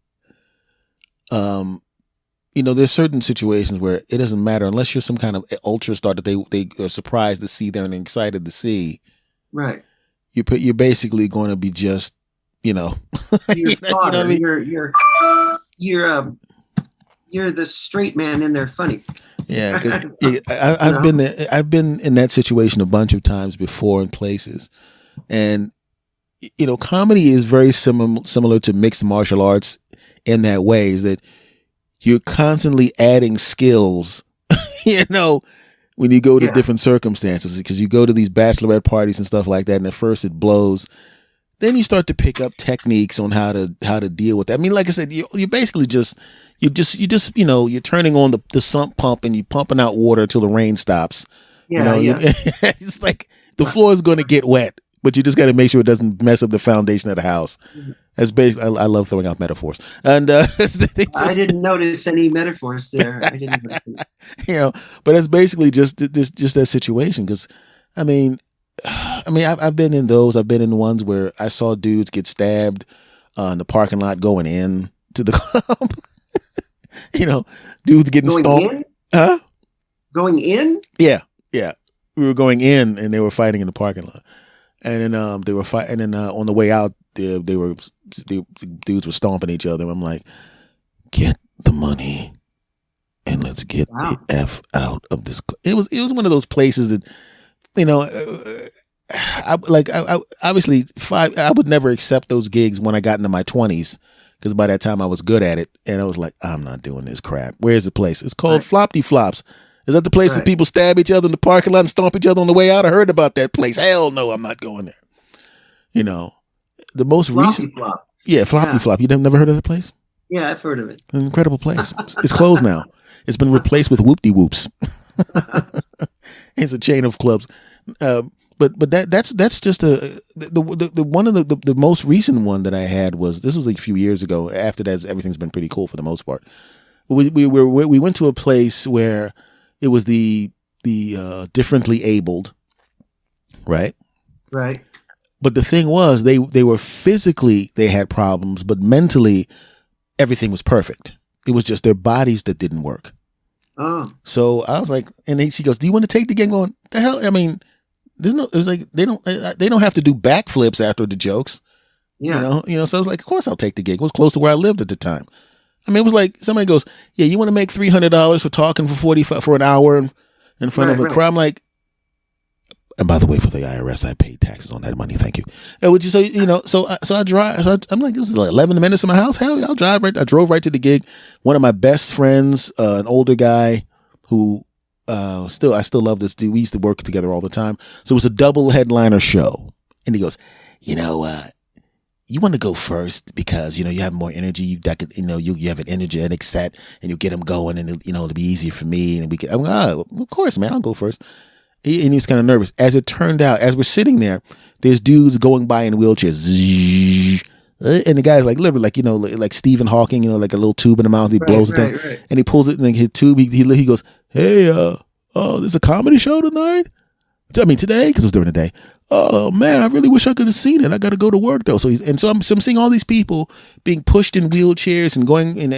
[SPEAKER 1] there's certain situations where it doesn't matter unless you're some kind of ultra star that they are surprised to see there and excited to see.
[SPEAKER 2] Right.
[SPEAKER 1] You're basically going to be just,
[SPEAKER 2] You're what I mean? You're the straight man in there funny.
[SPEAKER 1] Yeah, because I've been in that situation a bunch of times before in places, and comedy is very similar to mixed martial arts in that way, is that you're constantly adding skills, when you go to different circumstances, because you go to these bachelorette parties and stuff like that, and at first it blows. Then you start to pick up techniques on how to deal with that. I mean, like I said, you're basically you're turning on the sump pump and you're pumping out water until the rain stops. It's like the floor is going to get wet, but you just got to make sure it doesn't mess up the foundation of the house. That's basically. I love throwing out metaphors, and
[SPEAKER 2] I didn't notice any metaphors there. I didn't.
[SPEAKER 1] But that's basically just that situation. Because, I've been in those. I've been in ones where I saw dudes get stabbed in the parking lot going in to the club. Dudes getting stomped. Huh?
[SPEAKER 2] Going in?
[SPEAKER 1] Yeah. We were going in, and they were fighting in the parking lot. And then they were fighting. And then on the way out, the dudes were stomping each other. I'm like, get the money, and let's get the F out of this. It was one of those places that. I would never accept those gigs when I got into my 20s, because by that time I was good at it, and I was like, I'm not doing this crap. Where's the place? It's called Flopty Flops. Is that the place that people stab each other in the parking lot and stomp each other on the way out? I heard about that place. Hell no, I'm not going there. The most recent, Floppy Flop. You never heard of that place?
[SPEAKER 2] Yeah, I've heard of it.
[SPEAKER 1] An incredible place. It's closed now. It's been replaced with Whoop De Whoops. It's a chain of clubs. But that's just the one of the most recent one that I had was a few years ago. After that, everything's been pretty cool for the most part. We went to a place where it was the differently abled, right?
[SPEAKER 2] Right.
[SPEAKER 1] But the thing was, they were physically, they had problems, but mentally everything was perfect. It was just their bodies that didn't work.
[SPEAKER 2] Oh.
[SPEAKER 1] So I was like, and she goes, "Do you want to take the game?" Going, the hell? I mean, it was like they don't have to do backflips after the jokes.
[SPEAKER 2] Yeah.
[SPEAKER 1] So I was like, of course I'll take the gig. It was close to where I lived at the time. I mean, it was like somebody goes, "Yeah, you want to make $300 for talking for an hour in front of a crowd?" I'm like, and by the way, for the IRS, I paid taxes on that money. Thank you. So I drive. So I'm like, this is like 11 minutes from my house. Hell, I'll drive right. I drove right to the gig. One of my best friends, an older guy who I still love this dude. We used to work together all the time. So it was a double headliner show. And he goes, you want to go first because, you have more energy. You have an energetic set and you'll get them going and, it'll be easier for me. And I'm like, of course, man, I'll go first. And he was kind of nervous. As it turned out, as we're sitting there, there's dudes going by in wheelchairs. And the guy's like literally like Stephen Hawking, like a little tube in the mouth. He blows the thing and he pulls it and his tube. He goes, "Hey, there's a comedy show tonight. I mean today, because it was during the day. Oh man, I really wish I could have seen it. I got to go to work though." So I'm seeing all these people being pushed in wheelchairs and going, they're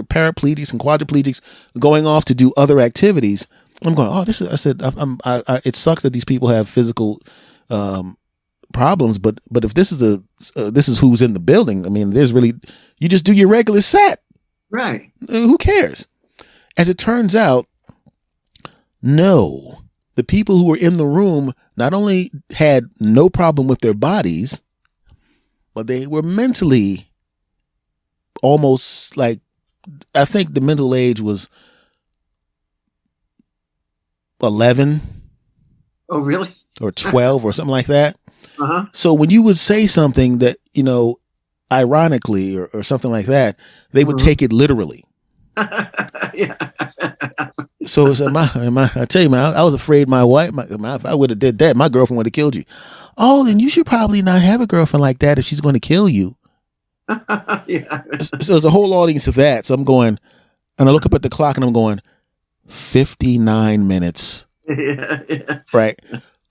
[SPEAKER 1] paraplegics and quadriplegics going off to do other activities. I'm going, it sucks that these people have physical problems, but if this is who's in the building, I mean, you just do your regular set.
[SPEAKER 2] Right.
[SPEAKER 1] Who cares? As it turns out, No, the people who were in the room not only had no problem with their bodies, but they were mentally almost like, I think the mental age was 11.
[SPEAKER 2] Oh, really?
[SPEAKER 1] Or 12 or something like that.
[SPEAKER 2] Uh-huh.
[SPEAKER 1] So when you would say something that, ironically or something like that, they would take it literally.
[SPEAKER 2] Yeah.
[SPEAKER 1] So it's I tell you, man, I was afraid my wife, if I would have did that, my girlfriend would have killed you. Oh, then you should probably not have a girlfriend like that if she's going to kill you.
[SPEAKER 2] Yeah.
[SPEAKER 1] So there's a whole audience of that. So I'm going, and I look up at the clock and I'm going, 59 minutes.
[SPEAKER 2] Yeah.
[SPEAKER 1] Right.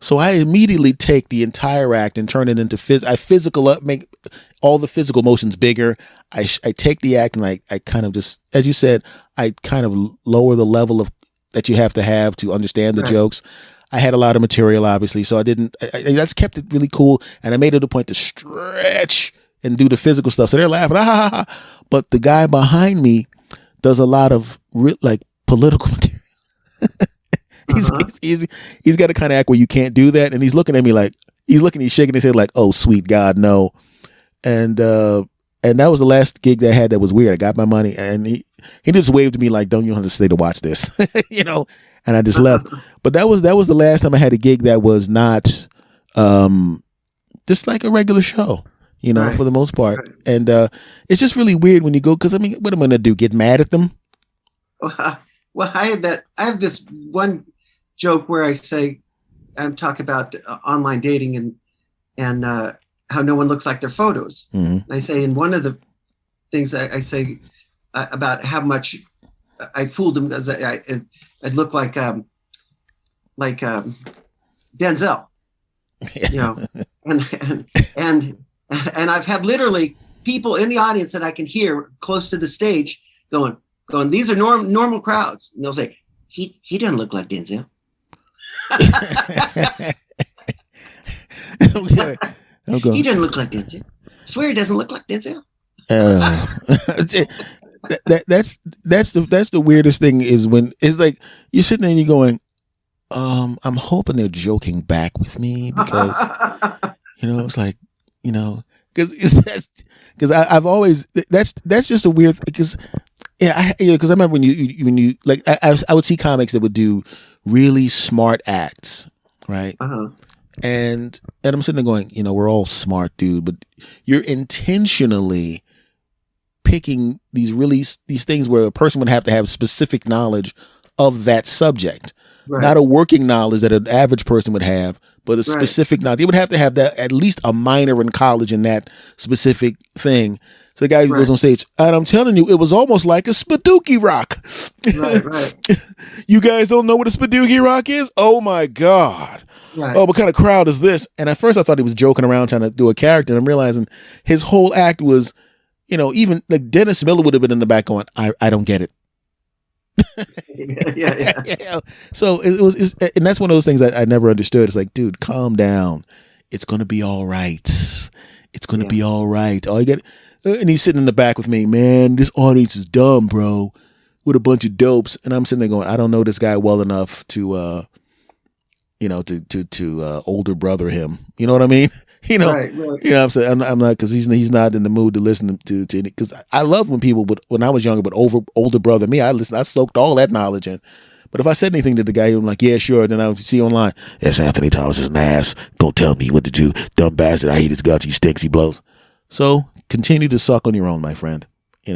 [SPEAKER 1] So I immediately take the entire act and turn it into make all the physical motions bigger. I take the act and I kind of just, as you said, I kind of lower the level of that you have to understand the jokes. I had a lot of material, obviously, so I that's kept it really cool. And I made it a point to stretch and do the physical stuff. So they're laughing, but the guy behind me does a lot of political material. He's got to kind of act where you can't do that, and he's looking at me like he's shaking his head like, "Oh, sweet God, no!" And that was the last gig that I had that was weird. I got my money, and he just waved to me like, "Don't you want to stay to watch this?" And I just left. But that was the last time I had a gig that was not just like a regular show, for the most part. Right. And it's just really weird when you go, because what am I gonna do? Get mad at them?
[SPEAKER 2] Well, I have this one joke where I say, I'm talking about online dating and how no one looks like their photos. Mm-hmm. I say, in one of the things I say about how much I fooled them, because I'd look like Denzel, and I've had literally people in the audience that I can hear close to the stage going, these are normal crowds, and they'll say, he doesn't look like Denzel. Okay. He doesn't look like Denzel. I swear he doesn't look like Denzel.
[SPEAKER 1] That's the weirdest thing, is when it's like you're sitting there and you're going, I'm hoping they're joking back with me, because it's like, because I've always, that's just a weird, because because I remember when you like, I would see comics that would do really smart acts, right? Uh-huh. And I'm sitting there going, we're all smart, dude, but you're intentionally picking these things where a person would have to have specific knowledge of that subject, right. Not a working knowledge that an average person would have, but a specific knowledge. They would have to have that, at least a minor in college in that specific thing. So the guy who goes on stage, and I'm telling you, it was almost like a Spooky Rock. Right. You guys don't know what a Spooky Rock is? Oh my God. Right. Oh, what kind of crowd is this? And at first I thought he was joking around trying to do a character, and I'm realizing his whole act was, even like Dennis Miller would have been in the back going, I don't get it. Yeah. So it was, and that's one of those things I never understood. It's like, dude, calm down. It's going to be all right. It's going to be all right. All you get. And he's sitting in the back with me, man, this audience is dumb, bro, with a bunch of dopes. And I'm sitting there going, I don't know this guy well enough to older brother him. You know what I mean? Right. I'm saying, I'm not, because he's not in the mood to listen to because I love when people when I was younger, but older brother me, I soaked all that knowledge in. But if I said anything to the guy, I'm like, yeah, sure. Then I would see online, yes, Anthony Thomas is an ass. Gonna tell me what to do. Dumb bastard. I hate his guts. He stinks. He blows. So continue to suck on your own, my friend. I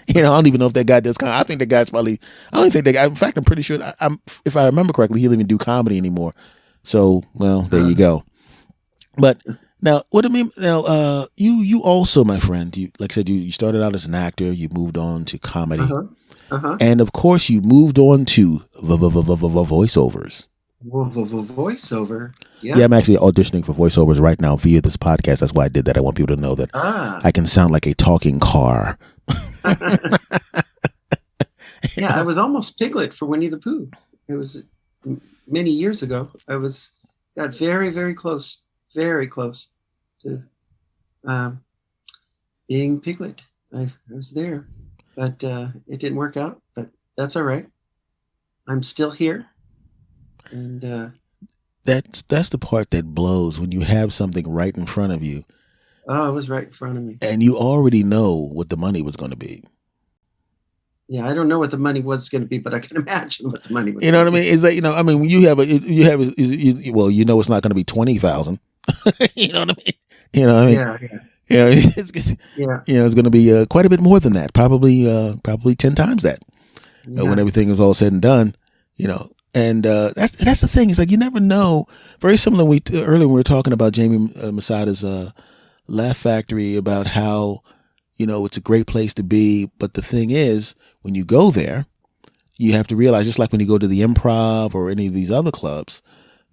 [SPEAKER 1] don't even know if that guy does comedy. I think that guy's probably, I don't think that guy, in fact, I'm pretty sure, if I remember correctly, he doesn't even do comedy anymore. So, well, there you go. But now, what I mean, now, you also, my friend, like I said, you started out as an actor, you moved on to comedy. And of course, you moved on to voiceovers.
[SPEAKER 2] Voiceover?
[SPEAKER 1] Yeah, I'm actually auditioning for voiceovers right now via this podcast. That's why I did that. I want people to know that I can sound like a talking car.
[SPEAKER 2] Yeah, I was almost Piglet for Winnie the Pooh. It was many years ago. I got very, very close to being Piglet. I was there, but it didn't work out. But that's all right. I'm still here. And
[SPEAKER 1] that's the part that blows when you have something right in front of you.
[SPEAKER 2] Oh, it was right in front of me.
[SPEAKER 1] And you already know what the money was going to be.
[SPEAKER 2] Yeah, I don't know what the money was going to be, but I can imagine what the money was.
[SPEAKER 1] You know what I mean? Is that, when you have well, it's not going to be 20,000. You know what I mean? You know what I mean?
[SPEAKER 2] Yeah, yeah.
[SPEAKER 1] It's going to be quite a bit more than that. Probably 10 times that. When everything is all said and done, And that's the thing. It's like you never know. Very similar. Earlier when we were talking about Jamie Masada's Laugh Factory, about how it's a great place to be. But the thing is, when you go there, you have to realize, just like when you go to the Improv or any of these other clubs,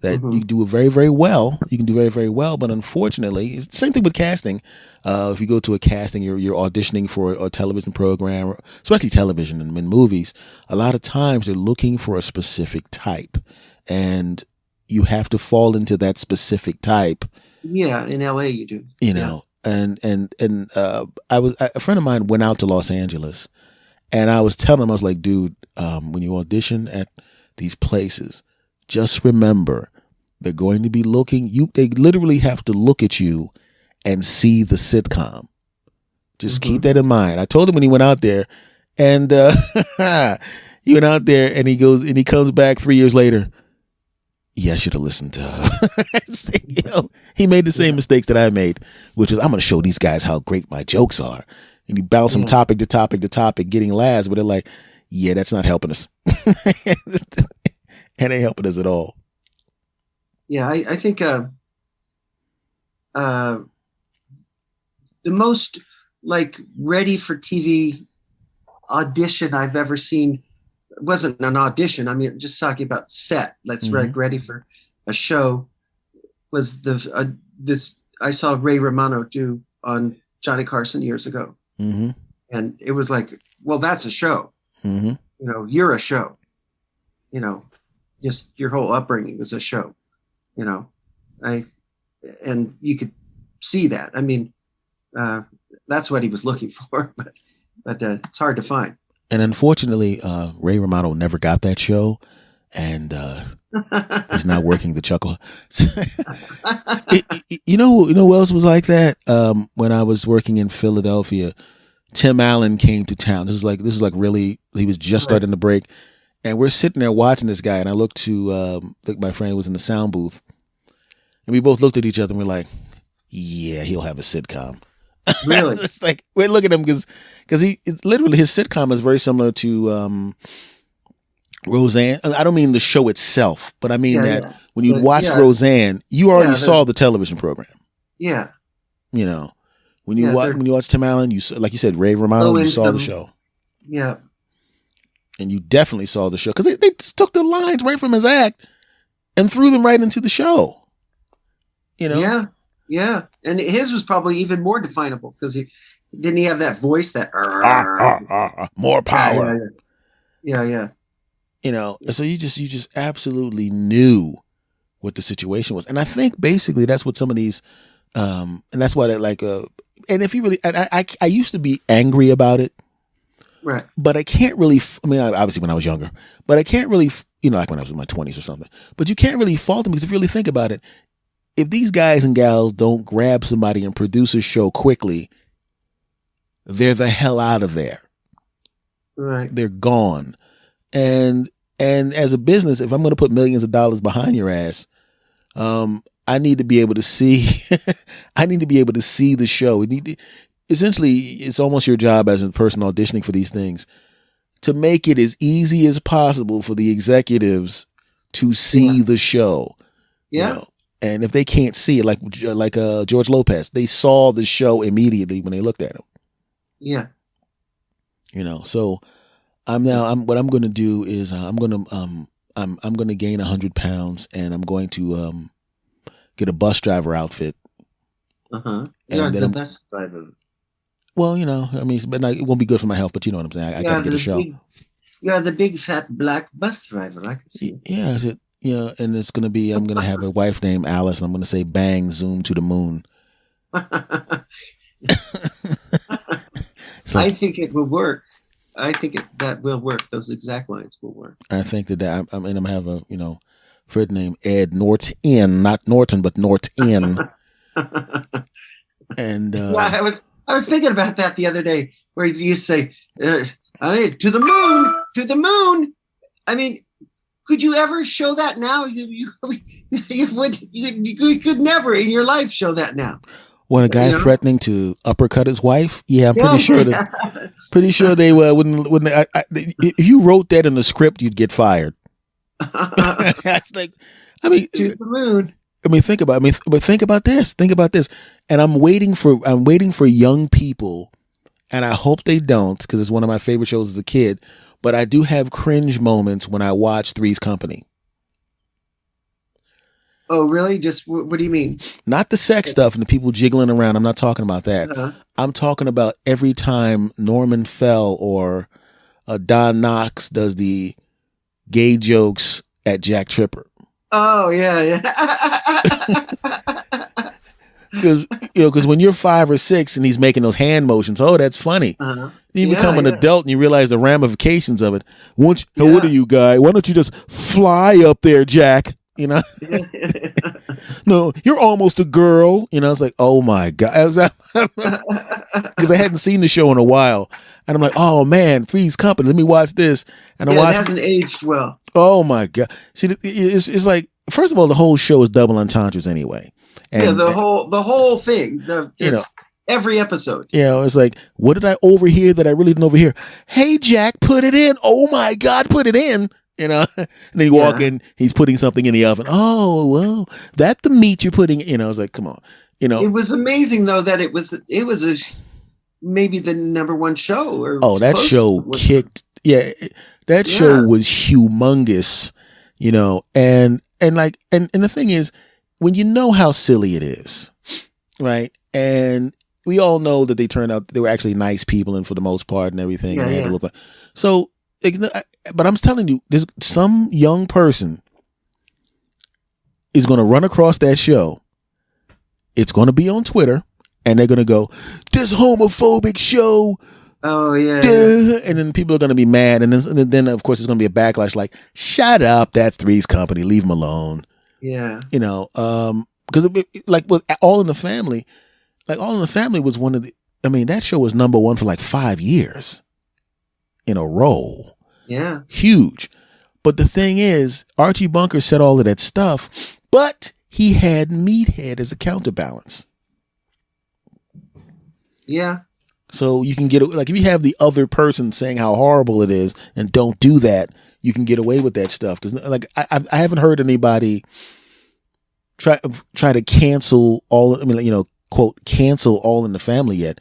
[SPEAKER 1] that you do it very, very well. You can do very, very well. But unfortunately, it's the same thing with casting. If you go to a casting, you're auditioning for a television program, especially television and in movies. A lot of times they're looking for a specific type, and you have to fall into that specific type.
[SPEAKER 2] Yeah, in LA you do.
[SPEAKER 1] And a friend of mine went out to Los Angeles, and I was telling him, I was like, dude, when you audition at these places, just remember, they're going to be looking. They literally have to look at you and see the sitcom. Just keep that in mind. I told him when he went out there, and he went out there, and he comes back 3 years later. Yeah, I should have listened to her. He made the same mistakes that I made, which is, I'm going to show these guys how great my jokes are. And he bounced from topic to topic to topic, getting laughs, but they're like, yeah, that's not helping us. And ain't helping us at all.
[SPEAKER 2] Yeah, I think the most like ready for TV audition I've ever seen wasn't an audition. I mean, just talking about set. Let's ready for a show. Was this I saw Ray Romano do on Johnny Carson years ago, and it was like, well, that's a show. You're a show. Just your whole upbringing was a show. And you could see that. I mean, that's what he was looking for, but it's hard to find.
[SPEAKER 1] And unfortunately, Ray Romano never got that show, and he's not working the chuckle. You know who else was like that? When I was working in Philadelphia, Tim Allen came to town. This is like really, he was just starting to break, and we're sitting there watching this guy, and I looked to my friend who was in the sound booth, and we both looked at each other and we're like, yeah, he'll have a sitcom.
[SPEAKER 2] Really?
[SPEAKER 1] It's like, we're looking at him because it's literally, his sitcom is very similar to Roseanne. I don't mean the show itself, but I mean when you watch Roseanne, you already saw the television program.
[SPEAKER 2] Yeah.
[SPEAKER 1] When you watch Tim Allen, you, like you said, Ray Romano, you saw the show.
[SPEAKER 2] Yeah. And
[SPEAKER 1] you definitely saw the show because they just took the lines right from his act and threw them right into the show.
[SPEAKER 2] Yeah. Yeah. And his was probably even more definable because he have that voice that
[SPEAKER 1] more power.
[SPEAKER 2] Yeah.
[SPEAKER 1] So you just absolutely knew what the situation was. And I think basically that's what some of these and that's why they like and if you really, I used to be angry about it.
[SPEAKER 2] Right.
[SPEAKER 1] But I can't really, obviously when I was younger, but I can't really, like when I was in my 20s or something, but you can't really fault them because if you really think about it, if these guys and gals don't grab somebody and produce a show quickly, they're the hell out of there.
[SPEAKER 2] Right.
[SPEAKER 1] They're gone. And as a business, if I'm going to put millions of dollars behind your ass, I need to be able to see, the show. Essentially, it's almost your job as a person auditioning for these things to make it as easy as possible for the executives to see the show.
[SPEAKER 2] Yeah.
[SPEAKER 1] And if they can't see it, like George Lopez, they saw the show immediately when they looked at him.
[SPEAKER 2] Yeah.
[SPEAKER 1] So what I'm going to do is I'm going to gain 100 pounds and I'm going to get a bus driver outfit.
[SPEAKER 2] Yeah, the bus driver.
[SPEAKER 1] Well, but it won't be good for my health, but you know what I'm saying. I got to get a show.
[SPEAKER 2] You're the big fat black bus driver. I can see.
[SPEAKER 1] Yeah, is it? And it's going to be, I'm going to have a wife named Alice, and I'm going to say, bang, zoom to the moon.
[SPEAKER 2] I think it would work. I think that will work. Those exact lines will work.
[SPEAKER 1] I think that I'm gonna have a friend named Ed Norton, not Norton, but Norton. And
[SPEAKER 2] Yeah, I was thinking about that the other day, where you say, "To the moon, to the moon." I mean, could you ever show that now? You could never in your life show that now.
[SPEAKER 1] when a guy threatening to uppercut his wife, yeah, I'm pretty sure that they wouldn't. If you wrote that in the script, you'd get fired. That's like, I mean,
[SPEAKER 2] to the moon.
[SPEAKER 1] Think about this. Think about this. And I'm waiting for young people, and I hope they don't, because it's one of my favorite shows as a kid. But I do have cringe moments when I watch Three's Company.
[SPEAKER 2] Oh, really? Just what do you mean?
[SPEAKER 1] Not the sex stuff and the people jiggling around. I'm not talking about that. Uh-huh. I'm talking about every time Norman Fell or Don Knotts does the gay jokes at Jack Tripper.
[SPEAKER 2] Oh yeah.
[SPEAKER 1] Because when you're 5 or 6 and he's making those hand motions, oh, that's funny. Uh-huh. You become an adult and you realize the ramifications of it. What are you, guy? Why don't you just fly up there, Jack? No, you're almost a girl. It's like, oh my God, because I hadn't seen the show in a while, and I'm like, oh man, Three's Company. Let me watch this, and I watched.
[SPEAKER 2] It hasn't aged well.
[SPEAKER 1] Oh my God! See, it's like, first of all, the whole show is double entendres anyway. And,
[SPEAKER 2] the whole thing. Every episode.
[SPEAKER 1] It's like, what did I overhear that I really didn't overhear? Hey, Jack, put it in. Oh my God, put it in. And then you walk in, he's putting something in the oven. Oh, well, that the meat you're putting, I was like, come on, It
[SPEAKER 2] was amazing though that it was maybe the #1 show.
[SPEAKER 1] That show kicked. Yeah, that show was humongous, and the thing is, when you know how silly it is, right? And we all know that they were actually nice people, and for the most part and everything. And they had to look like, so. But I'm telling you, there's some young person is going to run across that show. It's going to be on Twitter, and they're going to go, "This homophobic show."
[SPEAKER 2] Oh yeah.
[SPEAKER 1] And then people are going to be mad, and then of course there's going to be a backlash like, "Shut up, that's Three's Company. Leave them alone."
[SPEAKER 2] Yeah.
[SPEAKER 1] Because like with All in the Family, was one of the. I mean, that show was #1 for like 5 years in a row.
[SPEAKER 2] Yeah.
[SPEAKER 1] Huge. But the thing is, Archie Bunker said all of that stuff, but he had Meathead as a counterbalance.
[SPEAKER 2] Yeah.
[SPEAKER 1] So you can get, like, if you have the other person saying how horrible it is and don't do that, you can get away with that stuff. Because, like, I haven't heard anybody try to cancel quote, cancel All in the Family yet.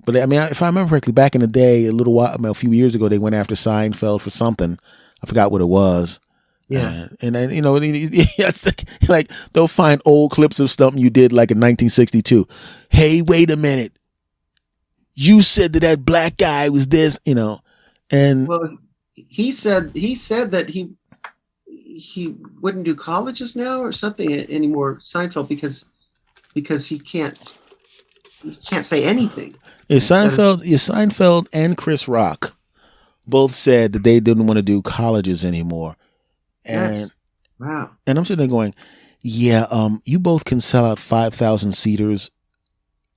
[SPEAKER 1] But I mean, if I remember correctly, back in the day, a few years ago, they went after Seinfeld for something. I forgot what it was.
[SPEAKER 2] Yeah.
[SPEAKER 1] And then, it's like they'll find old clips of something you did like in 1962. Hey, wait a minute. You said that black guy was this, and.
[SPEAKER 2] Well, he said that he wouldn't do colleges now or something anymore, Seinfeld, because he can't say anything.
[SPEAKER 1] Seinfeld and Chris Rock both said that they didn't want to do colleges anymore. And
[SPEAKER 2] yes. Wow.
[SPEAKER 1] And I'm sitting there going, yeah, you both can sell out 5,000 seaters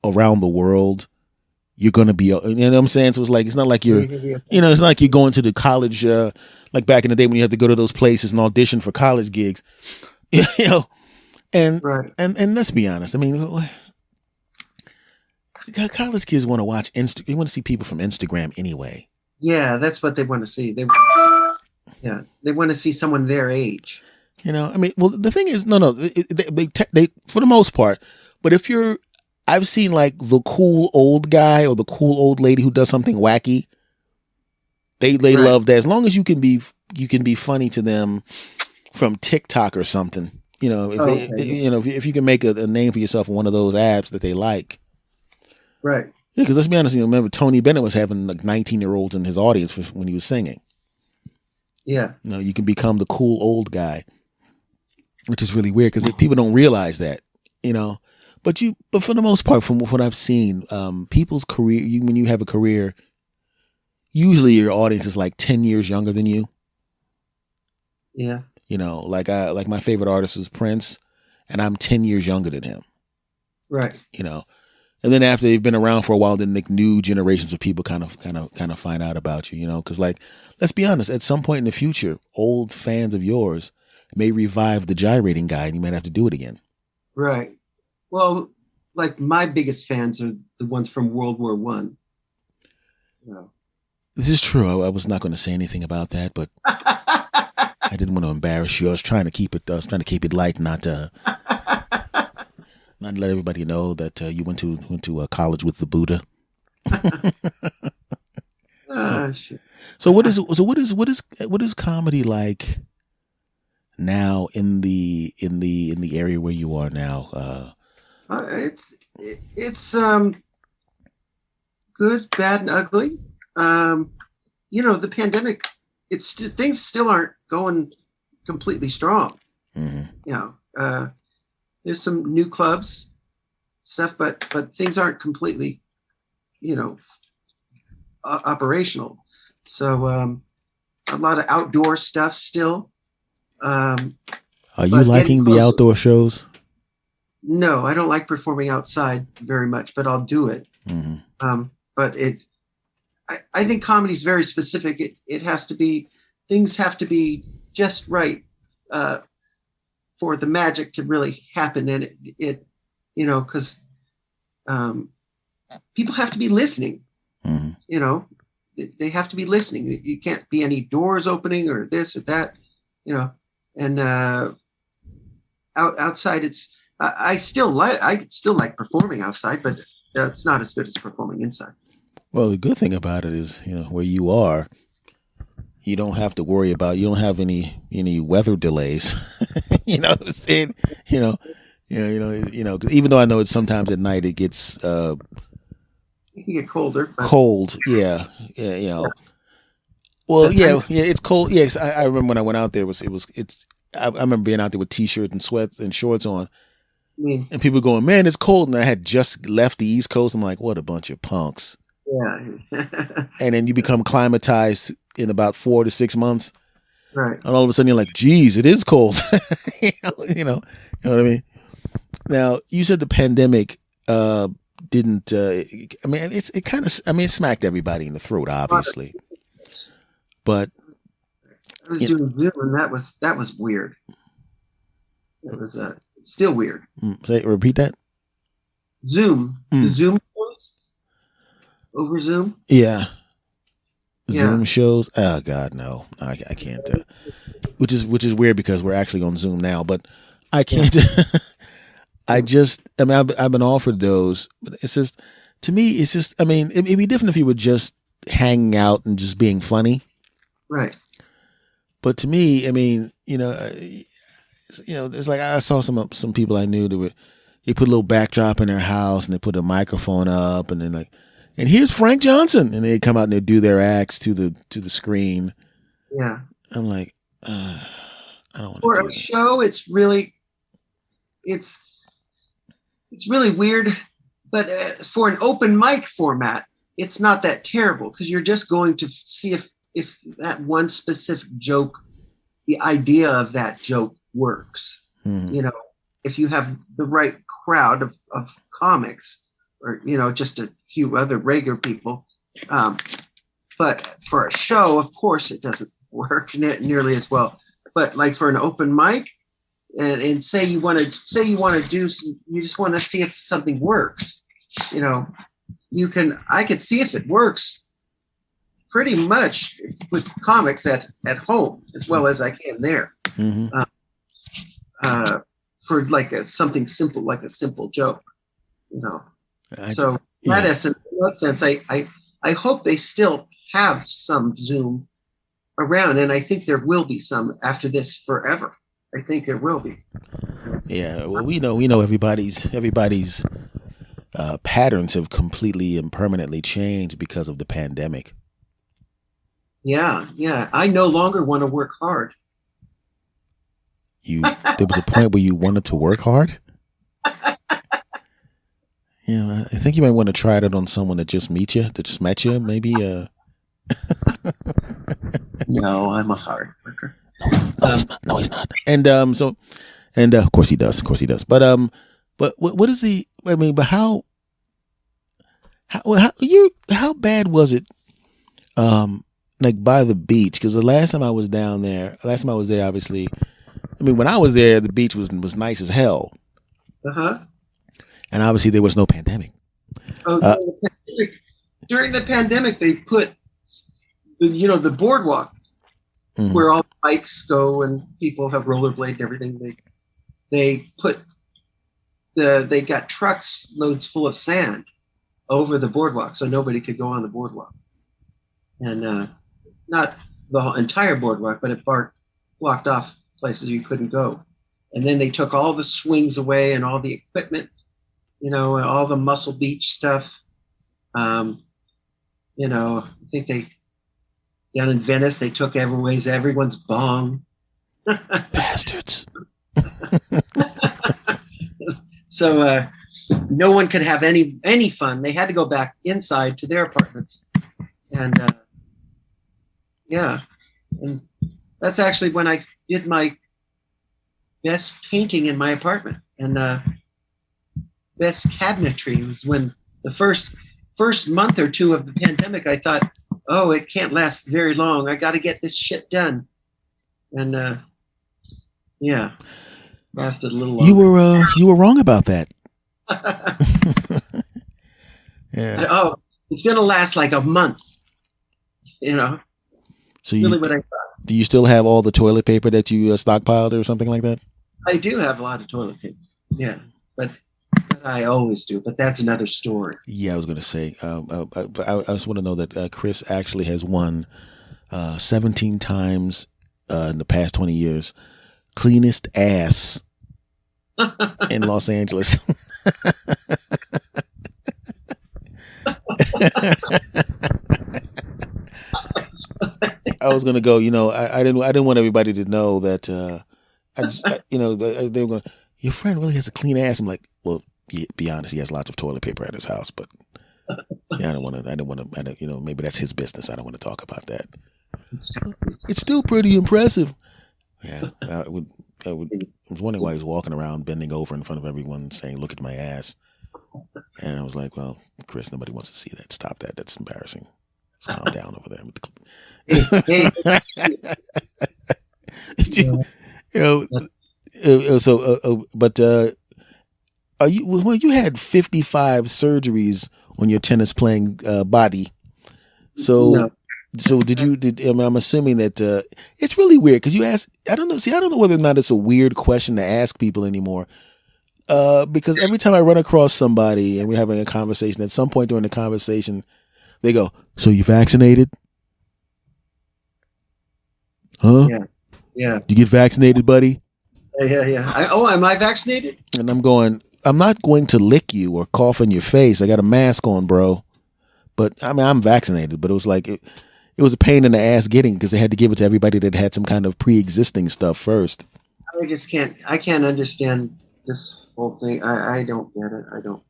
[SPEAKER 1] around the world. You're going to be, you know what I'm saying? So it's not like you're, it's not like you're going to the college, like back in the day when you had to go to those places and audition for college gigs, and,
[SPEAKER 2] right.
[SPEAKER 1] and let's be honest. I mean, college kids want to watch they want to see people from Instagram anyway.
[SPEAKER 2] Yeah, that's what they want to see. They want to see someone their age.
[SPEAKER 1] I mean, well, the thing is, no, they for the most part. But I've seen like the cool old guy or the cool old lady who does something wacky. They right. love that, as long as you can be funny to them from TikTok or something. If you can make a name for yourself in one of those apps that they like.
[SPEAKER 2] Right.
[SPEAKER 1] Yeah, because let's be honest, remember Tony Bennett was having like 19-year-olds in his audience when he was singing.
[SPEAKER 2] Yeah.
[SPEAKER 1] You can become the cool old guy, which is really weird because people don't realize that, But for the most part, from what I've seen, people's career, when you have a career, usually your audience is like 10 years younger than you.
[SPEAKER 2] Yeah.
[SPEAKER 1] You know, like my favorite artist was Prince, and I'm 10 years younger than him.
[SPEAKER 2] Right.
[SPEAKER 1] You know, and then after they've been around for a while, then like new generations of people kind of find out about you. You know, because like, let's be honest, at some point in the future, old fans of yours may revive the gyrating guy, and you might have to do it again.
[SPEAKER 2] Right. Well, like my biggest fans are the ones from World War One. No.
[SPEAKER 1] This is true. I was not going to say anything about that, but I didn't want to embarrass you. I was trying to keep it light, not let everybody know that you went to college with the Buddha.
[SPEAKER 2] Shit.
[SPEAKER 1] So what is comedy like now in the area where you are now?
[SPEAKER 2] It's good, bad, and ugly. You know, the pandemic, things still aren't going completely strong.
[SPEAKER 1] Mm-hmm.
[SPEAKER 2] You know, there's some new clubs stuff, but things aren't completely, you know, operational. So a lot of outdoor stuff still.
[SPEAKER 1] Are you liking the outdoor shows?
[SPEAKER 2] No, I don't like performing outside very much, but I'll do it.
[SPEAKER 1] Mm-hmm.
[SPEAKER 2] But I think comedy is very specific. It has to be, things have to be just right for the magic to really happen. And it you know, because people have to be listening.
[SPEAKER 1] Mm-hmm.
[SPEAKER 2] You know, they have to be listening. You can't be any doors opening or this or that. You know, and outside, I still like performing outside, but it's not as good as performing inside.
[SPEAKER 1] Well, the good thing about it is, you know, where you are, you don't have to worry about. You don't have any weather delays. You know what I'm saying? You know. 'Cause even though I know it's sometimes at night it gets
[SPEAKER 2] it can get colder.
[SPEAKER 1] Cold, yeah. You know. Well, yeah, it's cold. Yes, I remember when I went out there. I remember being out there with t-shirts and sweats and shorts on. And people going, man, it's cold. And I had just left the East Coast. I'm like, what a bunch of punks.
[SPEAKER 2] Yeah.
[SPEAKER 1] And then you become climatized in about 4 to 6 months.
[SPEAKER 2] Right.
[SPEAKER 1] And all of a sudden you're like, geez, it is cold. You know what I mean? Now, you said the pandemic didn't, I mean, it smacked everybody in the throat, obviously. But
[SPEAKER 2] I was doing Zoom, and that was weird. It was still weird.
[SPEAKER 1] Repeat that.
[SPEAKER 2] Zoom, the Zoom shows over Zoom.
[SPEAKER 1] Yeah. Zoom shows. Oh God, no, I can't. Which is weird because we're actually on Zoom now, but I can't. I mean, I've been offered those, but it's just, to me, it's just, I mean, it'd be different if you were just hanging out and just being funny.
[SPEAKER 2] Right.
[SPEAKER 1] But to me, I mean, it's like I saw some people I knew they put a little backdrop in their house and they put a microphone up and then like, and here's Frank Johnson, and they come out and they do their acts to the screen.
[SPEAKER 2] Yeah.
[SPEAKER 1] I'm like, I don't want to.
[SPEAKER 2] For a show, it's really weird, but for an open mic format, it's not that terrible because you're just going to see if that one specific joke, the idea of that joke works. Mm-hmm. You know, if you have the right crowd of comics or, you know, just a few other regular people. But for a show, of course, it doesn't work nearly as well. But like for an open mic, and say you want to do some, you just want to see if something works. You know, I could see if it works pretty much with comics at home as well as I can there. Mm-hmm. For like something simple, like a simple joke, you know. In that sense, I hope they still have some Zoom around, and I think there will be some after this forever. I think there will be.
[SPEAKER 1] Yeah, well, we know everybody's patterns have completely and permanently changed because of the pandemic.
[SPEAKER 2] Yeah. I no longer want to work hard.
[SPEAKER 1] There was a point where you wanted to work hard? Yeah, I think you might want to try that on someone that just met you, maybe.
[SPEAKER 2] No, I'm a hard worker.
[SPEAKER 1] No, he's not. No, he's not. And of course he does. Of course he does. But what is he? I mean, but how bad was it? Like by the beach, because the last time I was there, obviously, I mean, when I was there, the beach was nice as hell. And obviously there was no pandemic.
[SPEAKER 2] During the pandemic, they put the boardwalk where all the bikes go and people have rollerblade and everything. They got trucks loads full of sand over the boardwalk, so nobody could go on the boardwalk. And not the entire boardwalk, but it blocked off places you couldn't go. And then they took all the swings away and all the equipment, and all the Muscle Beach stuff. I think down in Venice, they took everyone's bong.
[SPEAKER 1] Bastards.
[SPEAKER 2] So no one could have any fun. They had to go back inside to their apartments. And and that's actually when I did my best painting in my apartment. And best cabinetry was when the first month or two of the pandemic, I thought, oh, it can't last very long. I got to get this shit done. And lasted a little longer.
[SPEAKER 1] You were wrong about that. Yeah.
[SPEAKER 2] Oh, it's gonna last like a month.
[SPEAKER 1] So
[SPEAKER 2] really what I thought.
[SPEAKER 1] Do you still have all the toilet paper that you stockpiled or something like that?
[SPEAKER 2] I do have a lot of toilet paper. Yeah, but I always do. But that's another story.
[SPEAKER 1] Yeah, I was going to say. I just want to know that Chris actually has won 17 times in the past 20 years cleanest ass in Los Angeles. I was gonna go. I didn't want everybody to know that. They were going. Your friend really has a clean ass. I'm like, well, be honest. He has lots of toilet paper at his house, but yeah, I didn't want to. Maybe that's his business. I don't want to talk about that. It's still pretty impressive. Yeah, I was wondering why he's walking around bending over in front of everyone saying, "Look at my ass." And I was like, well, Chris, nobody wants to see that. Stop that. That's embarrassing. Just calm down over there. You had 55 surgeries on your tennis playing body. So,
[SPEAKER 2] No.
[SPEAKER 1] So I'm assuming that it's really weird because you ask. I don't know whether or not it's a weird question to ask people anymore. Because every time I run across somebody and we're having a conversation, at some point during the conversation, they go, "So you vaccinated? Huh?
[SPEAKER 2] Yeah.
[SPEAKER 1] You get vaccinated, buddy?"
[SPEAKER 2] Yeah. Am I vaccinated?
[SPEAKER 1] And I'm going, I'm not going to lick you or cough in your face. I got a mask on, bro. But I mean, I'm vaccinated, but it was like, it was a pain in the ass getting because they had to give it to everybody that had some kind of pre-existing stuff first.
[SPEAKER 2] I can't understand this whole thing. I don't get it. I don't.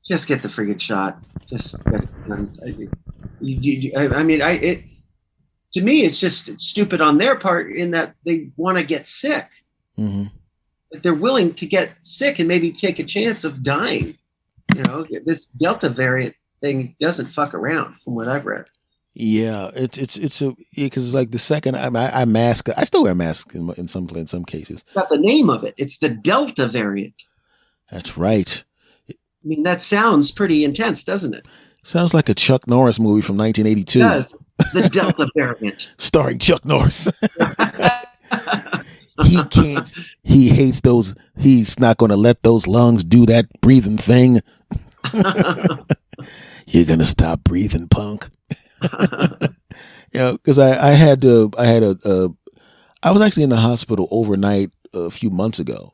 [SPEAKER 2] Just get the friggin' shot. Just get it done. To me, it's just stupid on their part in that they want to get sick.
[SPEAKER 1] Mm-hmm.
[SPEAKER 2] But they're willing to get sick and maybe take a chance of dying. This Delta variant thing doesn't fuck around, from what I've read.
[SPEAKER 1] Yeah, because it's like the second I mask, I still wear masks in some cases.
[SPEAKER 2] It's got the name of it. It's the Delta variant.
[SPEAKER 1] That's right.
[SPEAKER 2] I mean, that sounds pretty intense, doesn't it?
[SPEAKER 1] Sounds like a Chuck Norris movie from 1982.
[SPEAKER 2] It does. The Delta variant.
[SPEAKER 1] Starring Chuck Norris. He hates those. He's not going to let those lungs do that breathing thing. You're going to stop breathing, punk. Because I was actually in the hospital overnight a few months ago.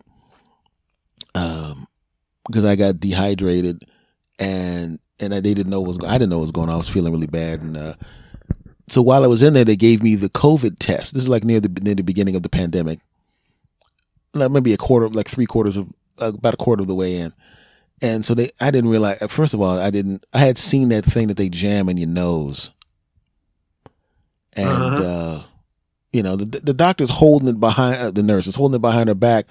[SPEAKER 1] Because I got dehydrated and they didn't know I didn't know what was going on. I was feeling really bad. And so while I was in there, they gave me the COVID test. This is like near the beginning of the pandemic. Like maybe about a quarter of the way in. And so I didn't realize, first of all, I had seen that thing that they jam in your nose. and the doctor's holding it behind the nurse is holding it behind her back,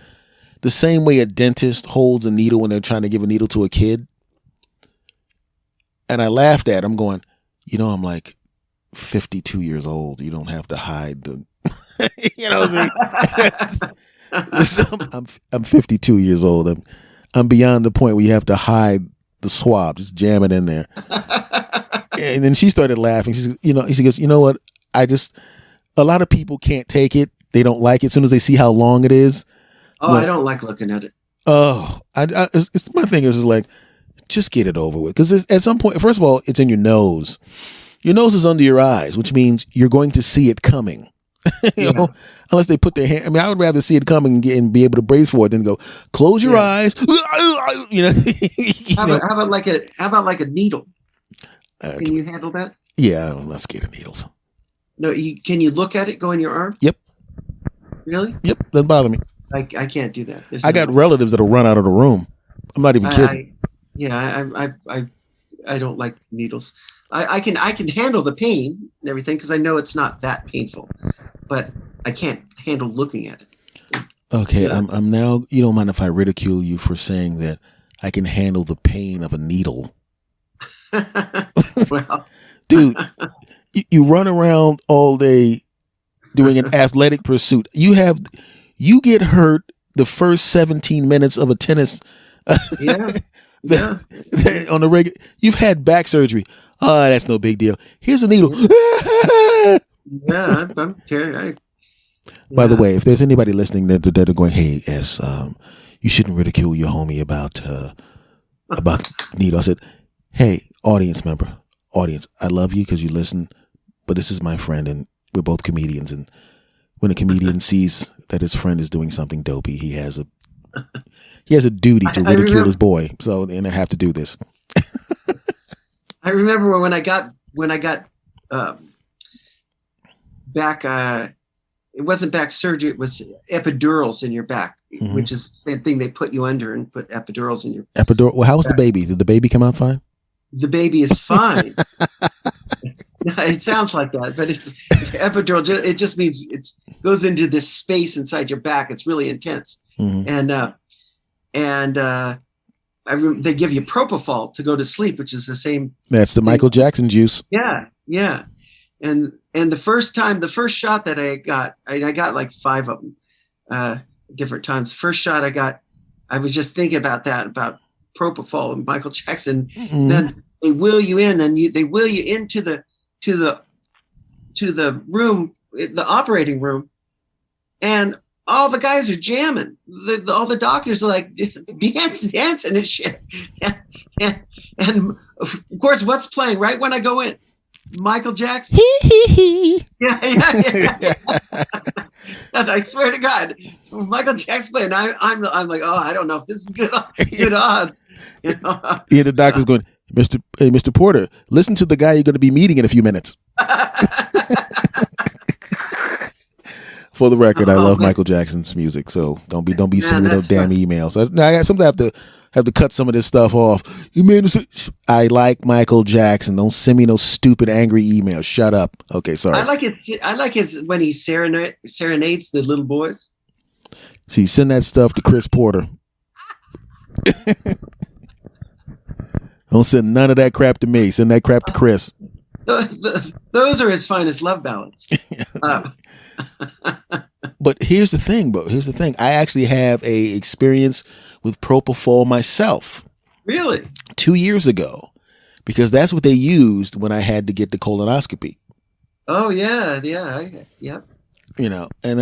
[SPEAKER 1] the same way a dentist holds a needle when they're trying to give a needle to a kid. And I laughed at him, going, I'm like 52 years old. You don't have to hide the, I'm 52 years old. I'm beyond the point where you have to hide the swab. Just jam it in there. And then she started laughing. She goes, you know what? A lot of people can't take it. They don't like it as soon as they see how long it is.
[SPEAKER 2] Oh, I don't like looking at it.
[SPEAKER 1] Oh, it's my thing is like, just get it over with. Because at some point, first of all, it's in your nose. Your nose is under your eyes, which means you're going to see it coming. Unless they put their hand. I mean, I would rather see it coming and be able to brace for it than go close your eyes.
[SPEAKER 2] How about like a needle? Can you handle that?
[SPEAKER 1] Yeah, I'm not scared of needles.
[SPEAKER 2] No, can you look at it go in your arm?
[SPEAKER 1] Yep.
[SPEAKER 2] Really?
[SPEAKER 1] Yep, doesn't bother me.
[SPEAKER 2] I can't do that.
[SPEAKER 1] I got relatives that'll run out of the room. I'm not even kidding.
[SPEAKER 2] I don't like needles. I can handle the pain and everything because I know it's not that painful, but I can't handle looking at it.
[SPEAKER 1] Okay, yeah. I'm now. You don't mind if I ridicule you for saying that I can handle the pain of a needle?
[SPEAKER 2] Well,
[SPEAKER 1] dude, you run around all day doing an athletic pursuit. You get hurt the first 17 minutes of a tennis.
[SPEAKER 2] Yeah.
[SPEAKER 1] On the regular, you've had back surgery. Oh, that's no big deal. Here's a needle.
[SPEAKER 2] Yeah, I'm terrified.
[SPEAKER 1] By the way, if there's anybody listening that are going, hey, S, you shouldn't ridicule your homie about needle. I said, hey, audience, I love you because you listen, but this is my friend and we're both comedians. And when a comedian sees that his friend is doing something dopey, he has a duty to ridicule his boy. And I have to do this.
[SPEAKER 2] I remember when I got back, it wasn't back surgery. It was epidurals in your back, which is the same thing they put you under and put epidurals in your
[SPEAKER 1] epidural. Well, how was the baby? Did the baby come out fine?
[SPEAKER 2] The baby is fine. It sounds like that, but it's epidural. It just means it goes into this space inside your back. It's really intense. Mm-hmm. They give you propofol to go to sleep, which is the same. That's
[SPEAKER 1] the Michael Jackson juice.
[SPEAKER 2] Yeah. And the first shot that I got like 5 of them, different times. First shot I was just thinking about propofol and Michael Jackson. Mm-hmm. Then they wheel you in, and they wheel you into the room, the operating room, and all the guys are jamming. All the doctors are like dancing and shit. And of course, what's playing right when I go in? Michael Jackson. Yeah. And I swear to God, Michael Jackson playing. I'm like, oh, I don't know if this is good odds.
[SPEAKER 1] Yeah, the doctor's going, Mr. Porter, listen to the guy you're going to be meeting in a few minutes. For the record, I love Michael Jackson's music, so don't be sending me no damn emails. I sometimes have to cut some of this stuff off. I like Michael Jackson. Don't send me no stupid angry emails. Shut up. Okay, sorry.
[SPEAKER 2] I like his when he serenades the little boys.
[SPEAKER 1] See, send that stuff to Chris Porter. Don't send none of that crap to me. Send that crap to Chris.
[SPEAKER 2] Those are his finest love ballads.
[SPEAKER 1] But here's the thing, I actually have a experience with propofol myself.
[SPEAKER 2] Really? 2
[SPEAKER 1] years ago, because that's what they used when I had to get the colonoscopy.
[SPEAKER 2] Oh yeah.
[SPEAKER 1] And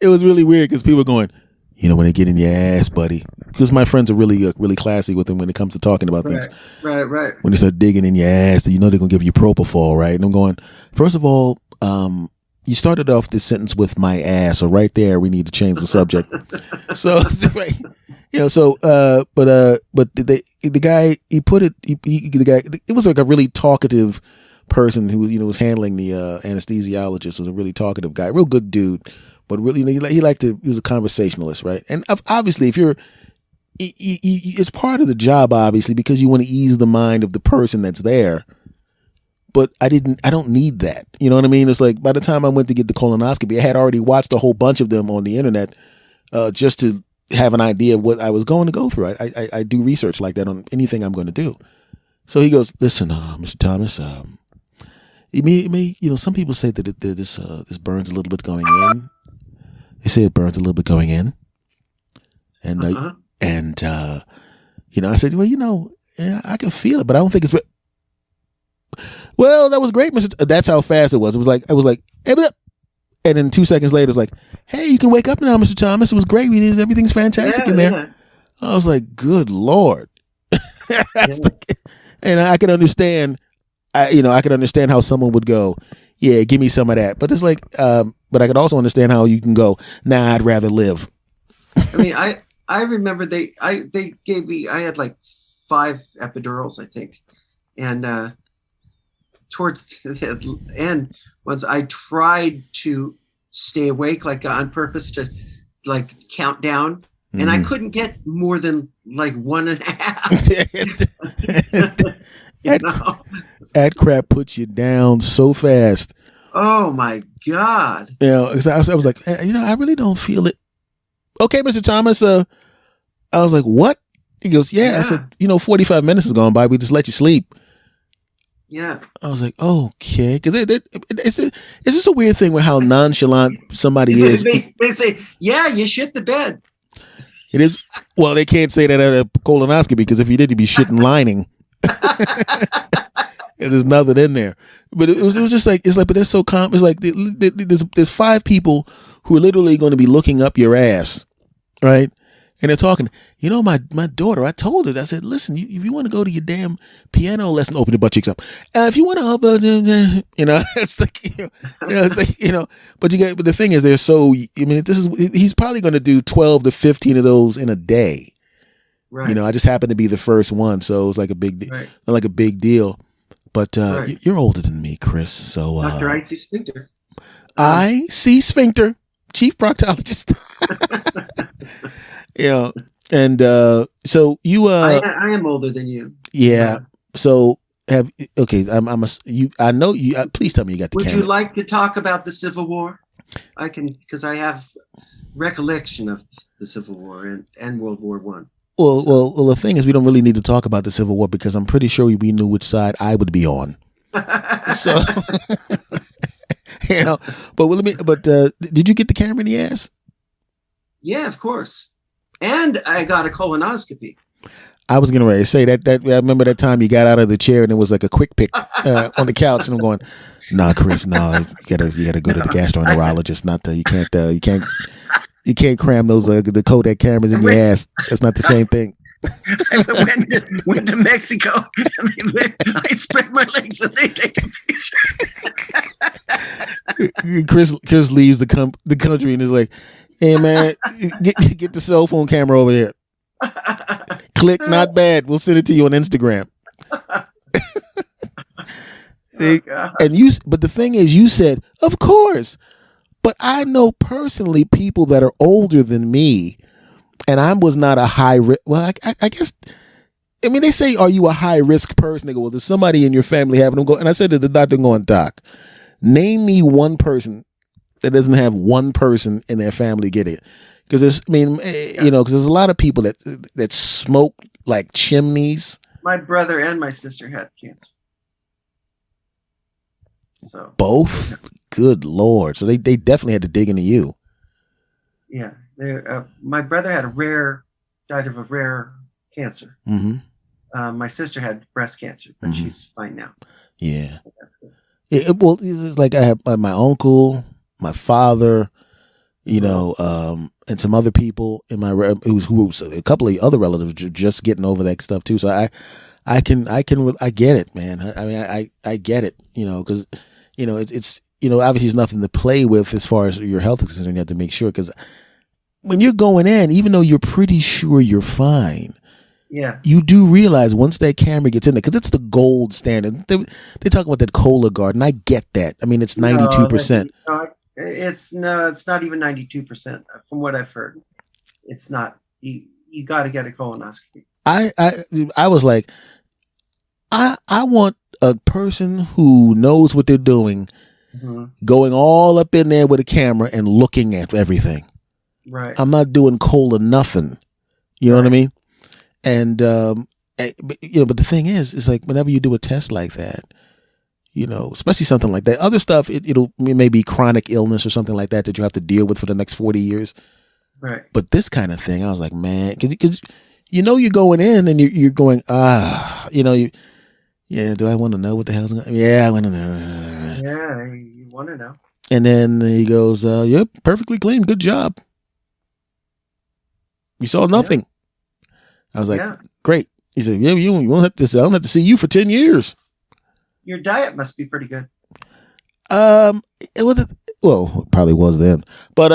[SPEAKER 1] it was really weird because people were going, when they get in your ass, buddy. Because my friends are really classy with them when it comes to talking about things.
[SPEAKER 2] Right.
[SPEAKER 1] When they start digging in your ass, they're going to give you propofol, right? And I'm going, first of all, you started off this sentence with my ass, so right there we need to change the subject. So, right, but the guy it was like a really talkative person who was handling the anesthesiologist, was a really talkative guy, real good dude, but really he was a conversationalist, right? And obviously, if it's part of the job, obviously, because you want to ease the mind of the person that's there. but I don't need that. You know what I mean? It's like by the time I went to get the colonoscopy, I had already watched a whole bunch of them on the internet, just to have an idea of what I was going to go through. I do research like that on anything I'm going to do. So he goes, listen, Mr. Thomas, some people say that this burns a little bit going in. They say it burns a little bit going in. And, I said, well, yeah, I can feel it, but I don't think it's, well, that was great, Mr. That's how fast it was. I was like, hey, and then 2 seconds later, it's like, hey, you can wake up now, Mr. Thomas. It was great. Everything's fantastic in there. Yeah. I was like, good Lord. And I can understand, I can understand how someone would go, yeah, give me some of that. But it's like, but I could also understand how you can go, nah, I'd rather live.
[SPEAKER 2] I mean, I remember they gave me, I had like 5 epidurals, I think. And towards the end, once I tried to stay awake, like on purpose to like count down, and I couldn't get more than like 1.5.
[SPEAKER 1] That crap puts you down so fast.
[SPEAKER 2] Oh my God.
[SPEAKER 1] I was like, I really don't feel it. Okay, Mr. Thomas. I was like, what? He goes, yeah. I said, 45 minutes has gone by. We just let you sleep.
[SPEAKER 2] Yeah.
[SPEAKER 1] I was like, okay. Because it's just a weird thing with how nonchalant somebody is.
[SPEAKER 2] They say, yeah, you shit the bed.
[SPEAKER 1] It is. Well, they can't say that at a colonoscopy because if you did, you'd be shitting lining. There's nothing in there. But it was just like, it's like, but they're so calm. It's like there's 5 people who are literally going to be looking up your ass, right? And they're talking, my daughter, I told her, I said, listen, if you want to go to your damn piano lesson, open your butt cheeks up. If you want to, it's like, but the thing is, they're so, he's probably going to do 12 to 15 of those in a day. Right. I just happened to be the first one. So it was like a big, like a big deal. But you're older than me, Chris. So
[SPEAKER 2] Dr. I.T. Sphincter.
[SPEAKER 1] I see Sphincter, chief proctologist. And so you
[SPEAKER 2] I am older than you.
[SPEAKER 1] Yeah. So I know you. Please tell me you got the camera.
[SPEAKER 2] Would you like to talk about the Civil War? I can, because I have recollection of the Civil War and World War I.
[SPEAKER 1] Well, the thing is, we don't really need to talk about the Civil War because I'm pretty sure we knew which side I would be on. So, but did you get the camera in the ass?
[SPEAKER 2] Yeah, of course. And I got a colonoscopy.
[SPEAKER 1] I was getting ready to say that I remember that time you got out of the chair and it was like a quick pick on the couch, and I'm going, nah, Chris, no, you gotta go to the gastroenterologist. You can't cram those the Kodak cameras in your ass. That's not the same thing.
[SPEAKER 2] I went to Mexico and I spread my legs and they take a picture.
[SPEAKER 1] Chris leaves the country and is like, hey man, get the cell phone camera over there. Click, not bad. We'll send it to you on Instagram. But the thing is, you said, of course. But I know personally people that are older than me, and I was not a high risk. Well, I guess, they say, are you a high risk person? They go, well, there's somebody in your family having them go. And I said to the doctor, going, Doc, name me one person that doesn't have one person in their family get it. Because because there's a lot of people that smoke like chimneys.
[SPEAKER 2] My brother and my sister had cancer. So
[SPEAKER 1] both? Good Lord. So they definitely had to dig into you.
[SPEAKER 2] Yeah. My brother died of a rare cancer.
[SPEAKER 1] Mm-hmm.
[SPEAKER 2] My sister had breast cancer, but she's fine now.
[SPEAKER 1] Yeah. So it's like I have my uncle, my father, and some other people in who was a couple of other relatives just getting over that stuff too. So I get it, man. I get it, because it's obviously it's nothing to play with as far as your health is concerned. You have to make sure, because when you're going in, even though you're pretty sure you're fine, you do realize once that camera gets in there, because it's the gold standard. They talk about that Cologuard, and I get that. It's 92%.
[SPEAKER 2] It's not even 92% from what I've heard. It's not. You got to get a colonoscopy.
[SPEAKER 1] I was like, I want a person who knows what they're doing, going all up in there with a camera and looking at everything.
[SPEAKER 2] Right.
[SPEAKER 1] I'm not doing cold or nothing. You know what I mean? And but the thing is like whenever you do a test like that, especially something like that, other stuff, it may be chronic illness or something like that you have to deal with for the next 40 years.
[SPEAKER 2] Right.
[SPEAKER 1] But this kind of thing, I was like, man, because you're going in and you're going, do I want to know what the hell's going on? Yeah, I want to know.
[SPEAKER 2] Yeah, you want to know.
[SPEAKER 1] And then he goes, yep, perfectly clean. Good job. You saw nothing. Yeah. I was like, great. He said, yeah, you won't have to. I don't have to see you for 10 years.
[SPEAKER 2] Your diet must be pretty good.
[SPEAKER 1] It probably was then, but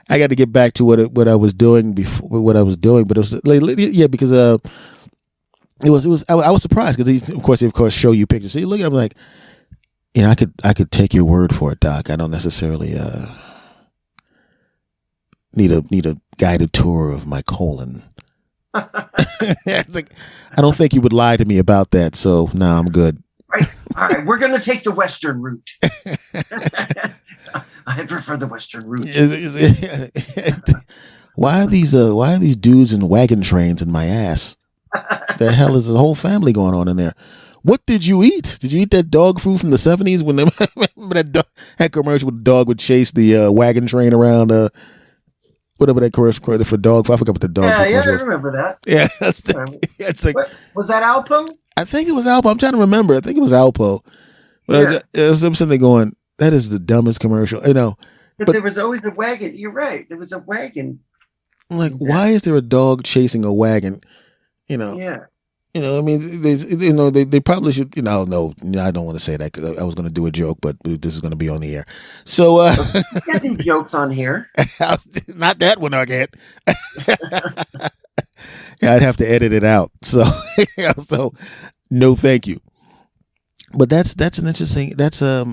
[SPEAKER 1] I got to get back to what I was doing before. What I was doing, but it was because it was. I was surprised because they of course show you pictures. So you look at them like, I could take your word for it, Doc. I don't necessarily need a guided tour of my colon. It's like, I don't think you would lie to me about that. So no, I'm good.
[SPEAKER 2] All right, we're gonna take the Western route. I prefer the Western route.
[SPEAKER 1] Why are these dudes in wagon trains in my ass? The hell is the whole family going on in there? What did you eat? Did you eat that dog food from the 70s when that commercial with the dog would chase the wagon train around? Whatever that commercial for dog. I forgot what the dog.
[SPEAKER 2] Yeah, I remember that.
[SPEAKER 1] Yeah, it's like.
[SPEAKER 2] Was that Alpo?
[SPEAKER 1] I think it was Alpo. I'm trying to remember. I think it was Alpo. But there was something going, that is the dumbest commercial,
[SPEAKER 2] But there was always a wagon. You're right. There was a wagon.
[SPEAKER 1] I'm like, why is there a dog chasing a wagon?
[SPEAKER 2] Yeah.
[SPEAKER 1] I mean, they probably should. No, I don't want to say that because I was going to do a joke, but this is going to be on the air. So,
[SPEAKER 2] get these jokes on here.
[SPEAKER 1] Not that one again. Yeah, I'd have to edit it out. So, so no, thank you. But that's an interesting. That's I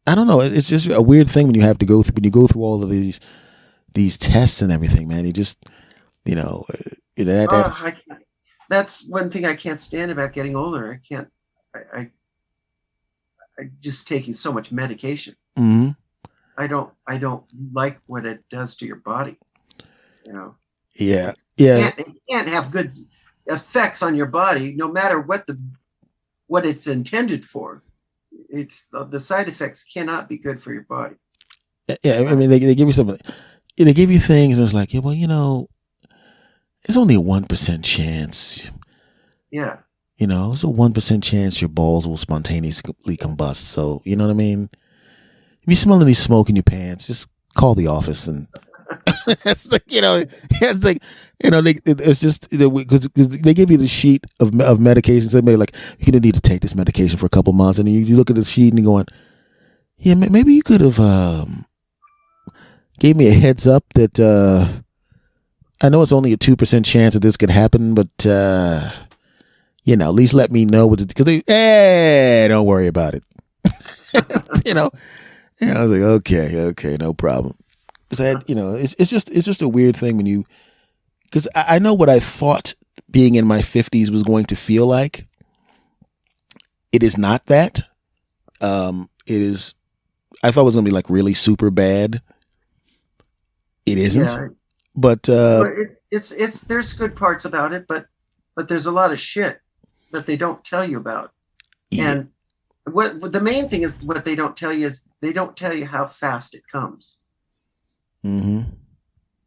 [SPEAKER 1] don't know. It's just a weird thing when you have to go through when you go through all of these tests and everything, man. You just
[SPEAKER 2] that's one thing I can't stand about getting older. I can't. I just taking so much medication.
[SPEAKER 1] Mm-hmm.
[SPEAKER 2] I don't like what it does to your body.
[SPEAKER 1] Yeah.
[SPEAKER 2] It can't have good effects on your body, no matter what it's intended for. It's the side effects cannot be good for your body.
[SPEAKER 1] Yeah, I mean, they give you something. They give you things, and it's like, it's only a 1% chance.
[SPEAKER 2] Yeah.
[SPEAKER 1] It's a 1% chance your balls will spontaneously combust. So, you know what I mean? If you smell any smoke in your pants, just call the office and it's like, it's just because they give you the sheet of medications. They may like, you're gonna need to take this medication for a couple months, and you look at the sheet and you're going, yeah, maybe you could have gave me a heads up that I know it's only a 2% chance that this could happen, but at least let me know because don't worry about it. I was like, okay, no problem. Because it's just a weird thing when because I know what I thought being in my 50s was going to feel like. It is not that. It is. I thought it was going to be like really super bad. It isn't. Yeah. But
[SPEAKER 2] it's there's good parts about it, but there's a lot of shit that they don't tell you about. Yeah. And what the main thing is, what they don't tell you is they don't tell you how fast it comes.
[SPEAKER 1] Mm-hmm.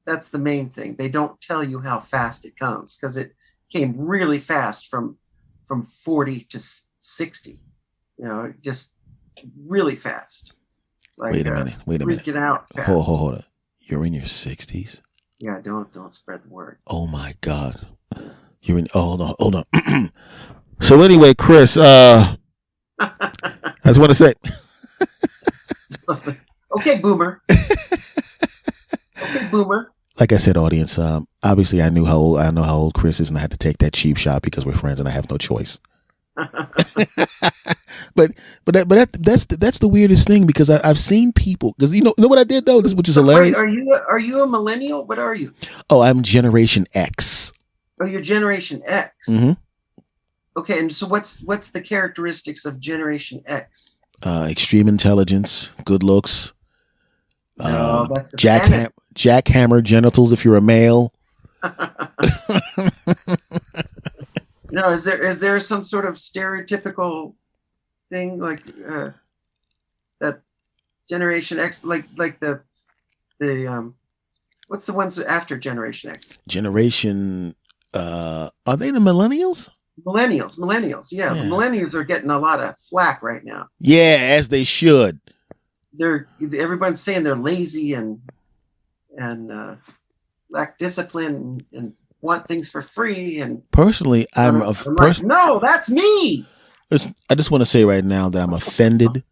[SPEAKER 2] That's the main thing. They don't tell you how fast it comes because it came really fast from 40 to 60. Just really fast. Like,
[SPEAKER 1] wait a minute.
[SPEAKER 2] Freaking out fast.
[SPEAKER 1] Hold on. You're in your 60s?
[SPEAKER 2] Yeah, don't spread the word.
[SPEAKER 1] Oh my God. You're in. Oh, hold on. So anyway, Chris, I just want to say.
[SPEAKER 2] Okay, boomer. Okay, boomer.
[SPEAKER 1] Like I said, audience. Obviously, I know how old Chris is, and I had to take that cheap shot because we're friends, and I have no choice. but that's the weirdest thing because I've seen people because you know what I did though, which is hilarious.
[SPEAKER 2] Are you a millennial? What are you?
[SPEAKER 1] Oh, I'm Generation X.
[SPEAKER 2] Oh, you're Generation X.
[SPEAKER 1] Mm-hmm.
[SPEAKER 2] Okay, and so what's the characteristics of Generation X?
[SPEAKER 1] Extreme intelligence, good looks,
[SPEAKER 2] No, that's the fantasy.
[SPEAKER 1] jackhammer genitals if you're a male.
[SPEAKER 2] No, is there some sort of stereotypical thing like that Generation X, like the what's the ones after Generation X?
[SPEAKER 1] Generation, are they the millennials?
[SPEAKER 2] Millennials. Yeah, the millennials are getting a lot of flack right now.
[SPEAKER 1] Yeah, as they should.
[SPEAKER 2] Everyone's saying they're lazy and lack discipline and want things for free. And
[SPEAKER 1] personally, I'm
[SPEAKER 2] like, no, that's me.
[SPEAKER 1] I just want to say right now that I'm offended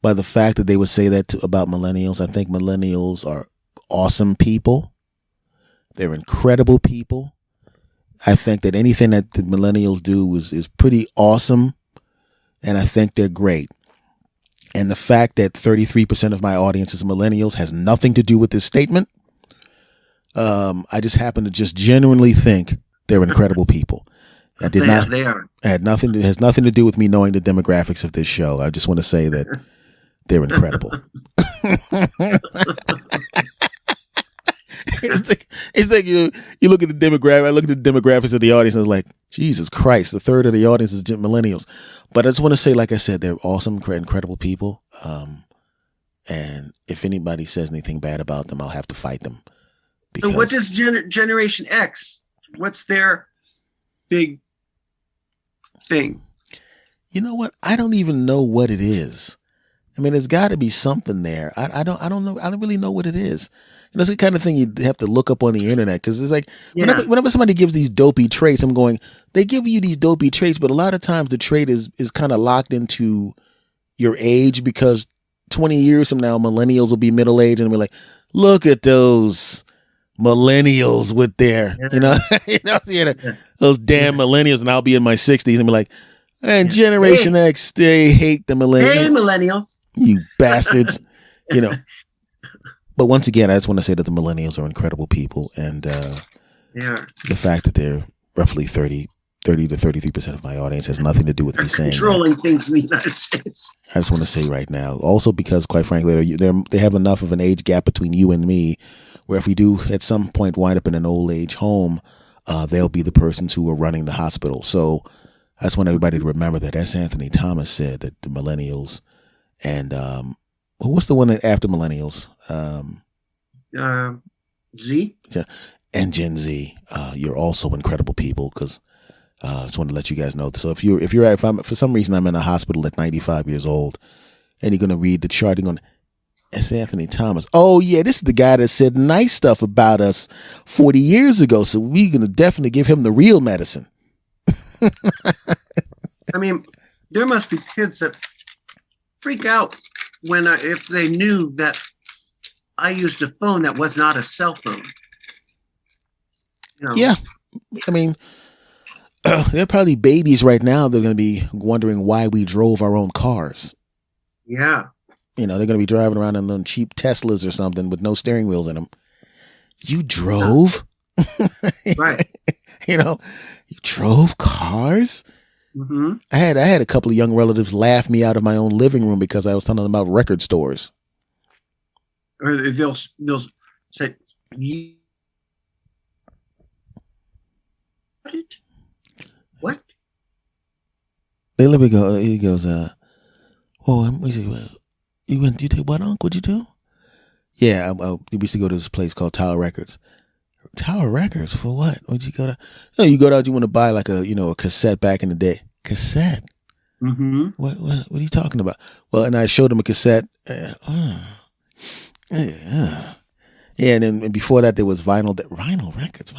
[SPEAKER 1] by the fact that they would say that about millennials. I think millennials are awesome people. They're incredible people. I think that anything that the millennials do is pretty awesome, and I think they're great. And the fact that 33% of my audience is millennials has nothing to do with this statement. I just happen to just genuinely think they're incredible people. They are. It has nothing to do with me knowing the demographics of this show. I just want to say that they're incredible. It's like you look at the demographic. I look at the demographics of the audience and I was like, Jesus Christ, the third of the audience is millennials. But I just want to say, like I said, they're awesome, incredible people. And if anybody says anything bad about them, I'll have to fight them.
[SPEAKER 2] So what does Generation X? What's their big thing?
[SPEAKER 1] You know what? I don't even know what it is. I mean, there's got to be something there. I don't know. I don't really know what it is. And that's the kind of thing you have to look up on the internet, because it's like whenever somebody gives these dopey traits, I'm going, they give you these dopey traits, but a lot of times the trait is kind of locked into your age, because 20 years from now, millennials will be middle-aged and be like, look at those millennials with their, those damn millennials, and I'll be in my 60s and be like, and Generation X, they hate the millennials.
[SPEAKER 2] Hey, millennials.
[SPEAKER 1] You bastards. But once again, I just want to say that the millennials are incredible people, and the fact that they're roughly 30 to 33% of my audience has nothing to do with me saying
[SPEAKER 2] controlling things in the United States.
[SPEAKER 1] I just want to say right now, also because, quite frankly, they have enough of an age gap between you and me, where if we do at some point wind up in an old age home, they'll be the persons who are running the hospital. So I just want everybody to remember that. As Anthony Thomas said, that the millennials and what's the one that after millennials?
[SPEAKER 2] Z?
[SPEAKER 1] And Gen Z. You're also incredible people, because I just want to let you guys know. So if I'm for some reason I'm in a hospital at 95 years old, and you're going to read the chart, you're going, it's Anthony Thomas. Oh yeah, this is the guy that said nice stuff about us 40 years ago. So we're going to definitely give him the real medicine.
[SPEAKER 2] I mean, there must be kids that freak out if they knew that I used a phone that was not a cell phone.
[SPEAKER 1] Yeah, I mean, they're probably babies right now. They're going to be wondering why we drove our own cars.
[SPEAKER 2] Yeah,
[SPEAKER 1] they're going to be driving around in them cheap Teslas or something with no steering wheels in them. You drove,
[SPEAKER 2] right?
[SPEAKER 1] You drove cars.
[SPEAKER 2] Mm-hmm.
[SPEAKER 1] I had a couple of young relatives laugh me out of my own living room because I was telling them about record stores.
[SPEAKER 2] Or they'll say, "What?"
[SPEAKER 1] They let me go. He goes, "Oh, you went? You did what, Unc? What'd you do?" Yeah, we used to go to this place called Tower Records. Tower Records for what? What'd you go to? No, you go out. You want to buy like a cassette back in the day. Cassette.
[SPEAKER 2] Mm-hmm.
[SPEAKER 1] What are you talking about? Well, and I showed him a cassette. Yeah, and before that there was vinyl records,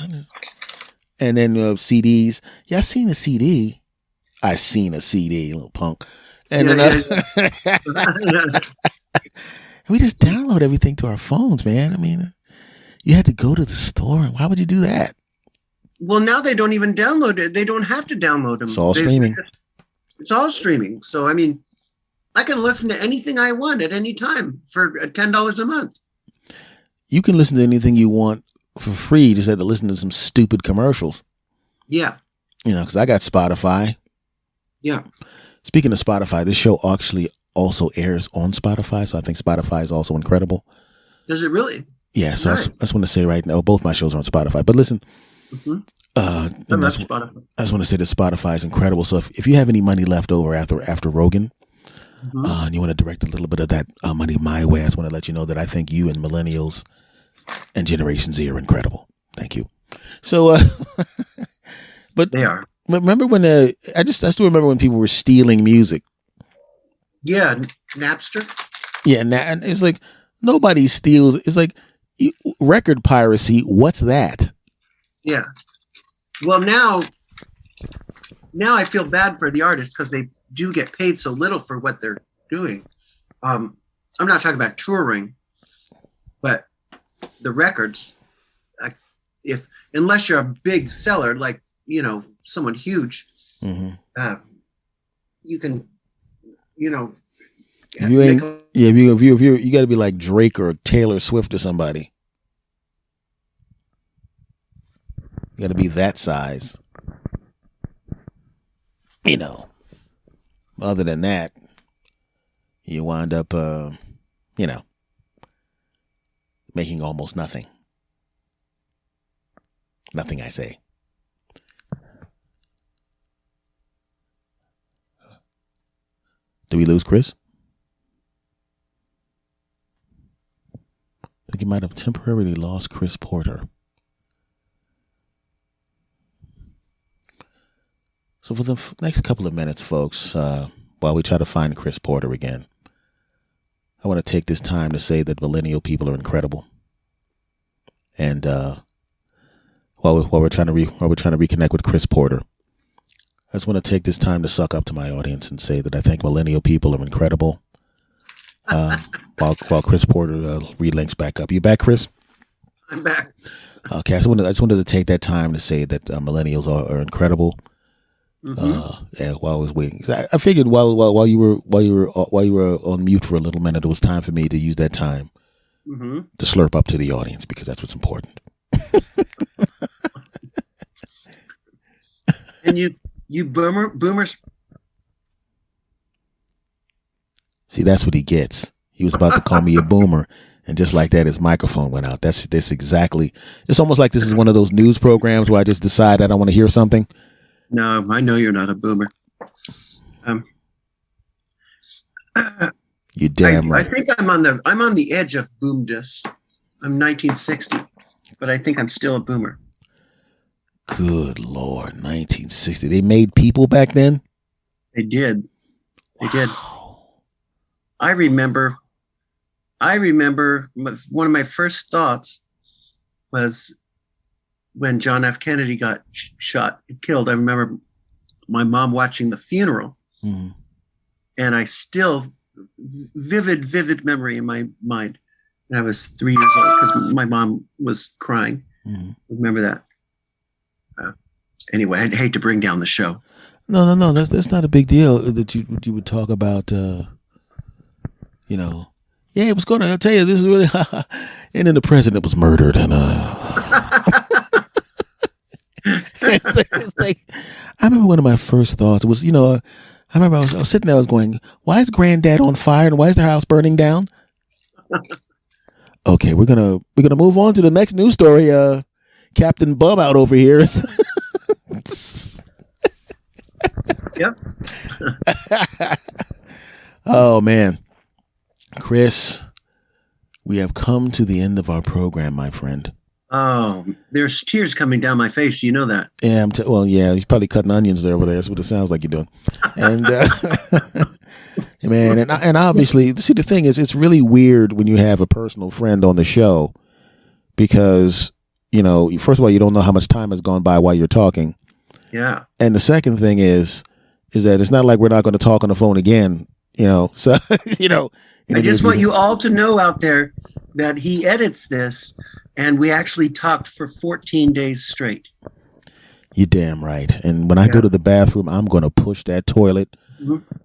[SPEAKER 1] and then CDs. Yeah, I seen a CD. Little punk. And then we just download everything to our phones, man. I mean, you had to go to the store. Why would you do that?
[SPEAKER 2] Well, now they don't even download it. They don't have to download them.
[SPEAKER 1] It's all streaming.
[SPEAKER 2] It's all streaming. So, I mean, I can listen to anything I want at any time for $10 a month.
[SPEAKER 1] You can listen to anything you want for free. You just have to listen to some stupid commercials.
[SPEAKER 2] Yeah.
[SPEAKER 1] Because I got Spotify.
[SPEAKER 2] Yeah.
[SPEAKER 1] Speaking of Spotify, this show actually also airs on Spotify, so I think Spotify is also incredible.
[SPEAKER 2] Does it really?
[SPEAKER 1] Yeah, so nice. I just want to say right now, both my shows are on Spotify. But listen,
[SPEAKER 2] I love Spotify.
[SPEAKER 1] I just want to say that Spotify is incredible. So if you have any money left over after Rogan, and you want to direct a little bit of that money my way, I just want to let you know that I think you and millennials and Generation Z are incredible. Thank you. So, but
[SPEAKER 2] they are.
[SPEAKER 1] Remember when I still remember when people were stealing music.
[SPEAKER 2] Yeah, Napster.
[SPEAKER 1] Yeah, and it's like nobody steals. It's like record piracy. What's that? Yeah.
[SPEAKER 2] Well, now I feel bad for the artists because they do get paid so little for what they're doing. I'm not talking about touring, but the records. Unless you're a big seller, like someone huge, you can,
[SPEAKER 1] if you got to be like Drake or Taylor Swift or somebody. You got to be that size. Other than that, you wind up, making almost nothing. Nothing, I say. Did we lose Chris? I think you might have temporarily lost Chris Porter. So for the next couple of minutes, folks, while we try to find Chris Porter again, I want to take this time to say that millennial people are incredible. And while we're trying to reconnect with Chris Porter, I just want to take this time to suck up to my audience and say that I think millennial people are incredible. While Chris Porter relinks back up. You back, Chris?
[SPEAKER 2] I'm back.
[SPEAKER 1] Okay, I just wanted to take that time to say that millennials are incredible. Yeah, while I was waiting, I figured while you were on mute for a little minute, it was time for me to use that time to slurp up to the audience because that's what's important.
[SPEAKER 2] And you boomers.
[SPEAKER 1] See, that's what he gets. He was about to call me a boomer, and just like that, his microphone went out. That's exactly. It's almost like this is one of those news programs where I just decide I don't want to hear something.
[SPEAKER 2] No, I know you're not a boomer.
[SPEAKER 1] You damn right.
[SPEAKER 2] I think I'm on the edge of boomdus. I'm 1960, but I think I'm still a boomer.
[SPEAKER 1] Good Lord, 1960. They made people back then?
[SPEAKER 2] They did. They did. I remember one of my first thoughts was when John F. Kennedy got shot and killed. I remember my mom watching the funeral, and I still vivid memory in my mind. And I was 3 years old because my mom was crying. Remember that. Anyway, I'd hate to bring down the show.
[SPEAKER 1] No. That's not a big deal that you would talk about. Yeah, it was going to. I'll tell you, this is really. And then the president was murdered, and it's like, I remember one of my first thoughts was, I remember I was sitting there, I was going, why is Granddad on fire and why is their house burning down? Okay, we're gonna move on to the next news story. Captain Bum out over here.
[SPEAKER 2] Yep.
[SPEAKER 1] Oh man, Chris, we have come to the end of our program, my friend.
[SPEAKER 2] Oh, there's tears coming down my face. You know that?
[SPEAKER 1] Yeah, well, yeah, he's probably cutting onions there over there. That's what it sounds like you're doing. And man, and obviously, see, the thing is, it's really weird when you have a personal friend on the show because, first of all, you don't know how much time has gone by while you're talking.
[SPEAKER 2] Yeah.
[SPEAKER 1] And the second thing is that it's not like we're not going to talk on the phone again, So,
[SPEAKER 2] I just want you all to know out there that he edits this, and we actually talked for 14 days straight.
[SPEAKER 1] You're damn right. And when I go to the bathroom, I'm going to push that toilet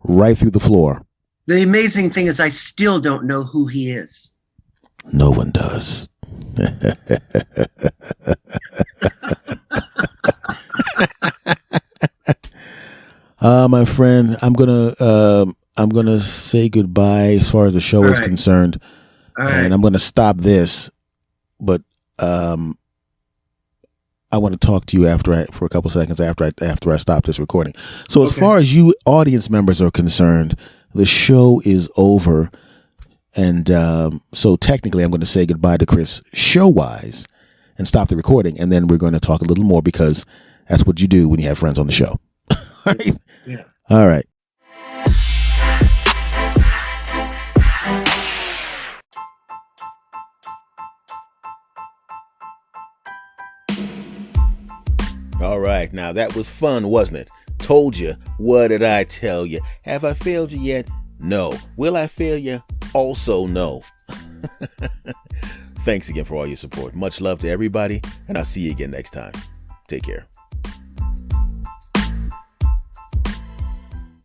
[SPEAKER 1] right through the floor.
[SPEAKER 2] The amazing thing is I still don't know who he is.
[SPEAKER 1] No one does. My friend, I'm gonna say goodbye as far as the show is concerned, and I'm gonna stop this. But I want to talk to you for a couple seconds after I stop this recording. So as far as you audience members are concerned, the show is over, and so technically, I'm going to say goodbye to Chris show-wise and stop the recording, and then we're going to talk a little more because that's what you do when you have friends on the show. All right.
[SPEAKER 2] Yeah.
[SPEAKER 1] All right. All right. Now that was fun, wasn't it? Told you. What did I tell you? Have I failed you yet? No. Will I fail you? Also no. Thanks again for all your support. Much love to everybody, and I'll see you again next time. Take care.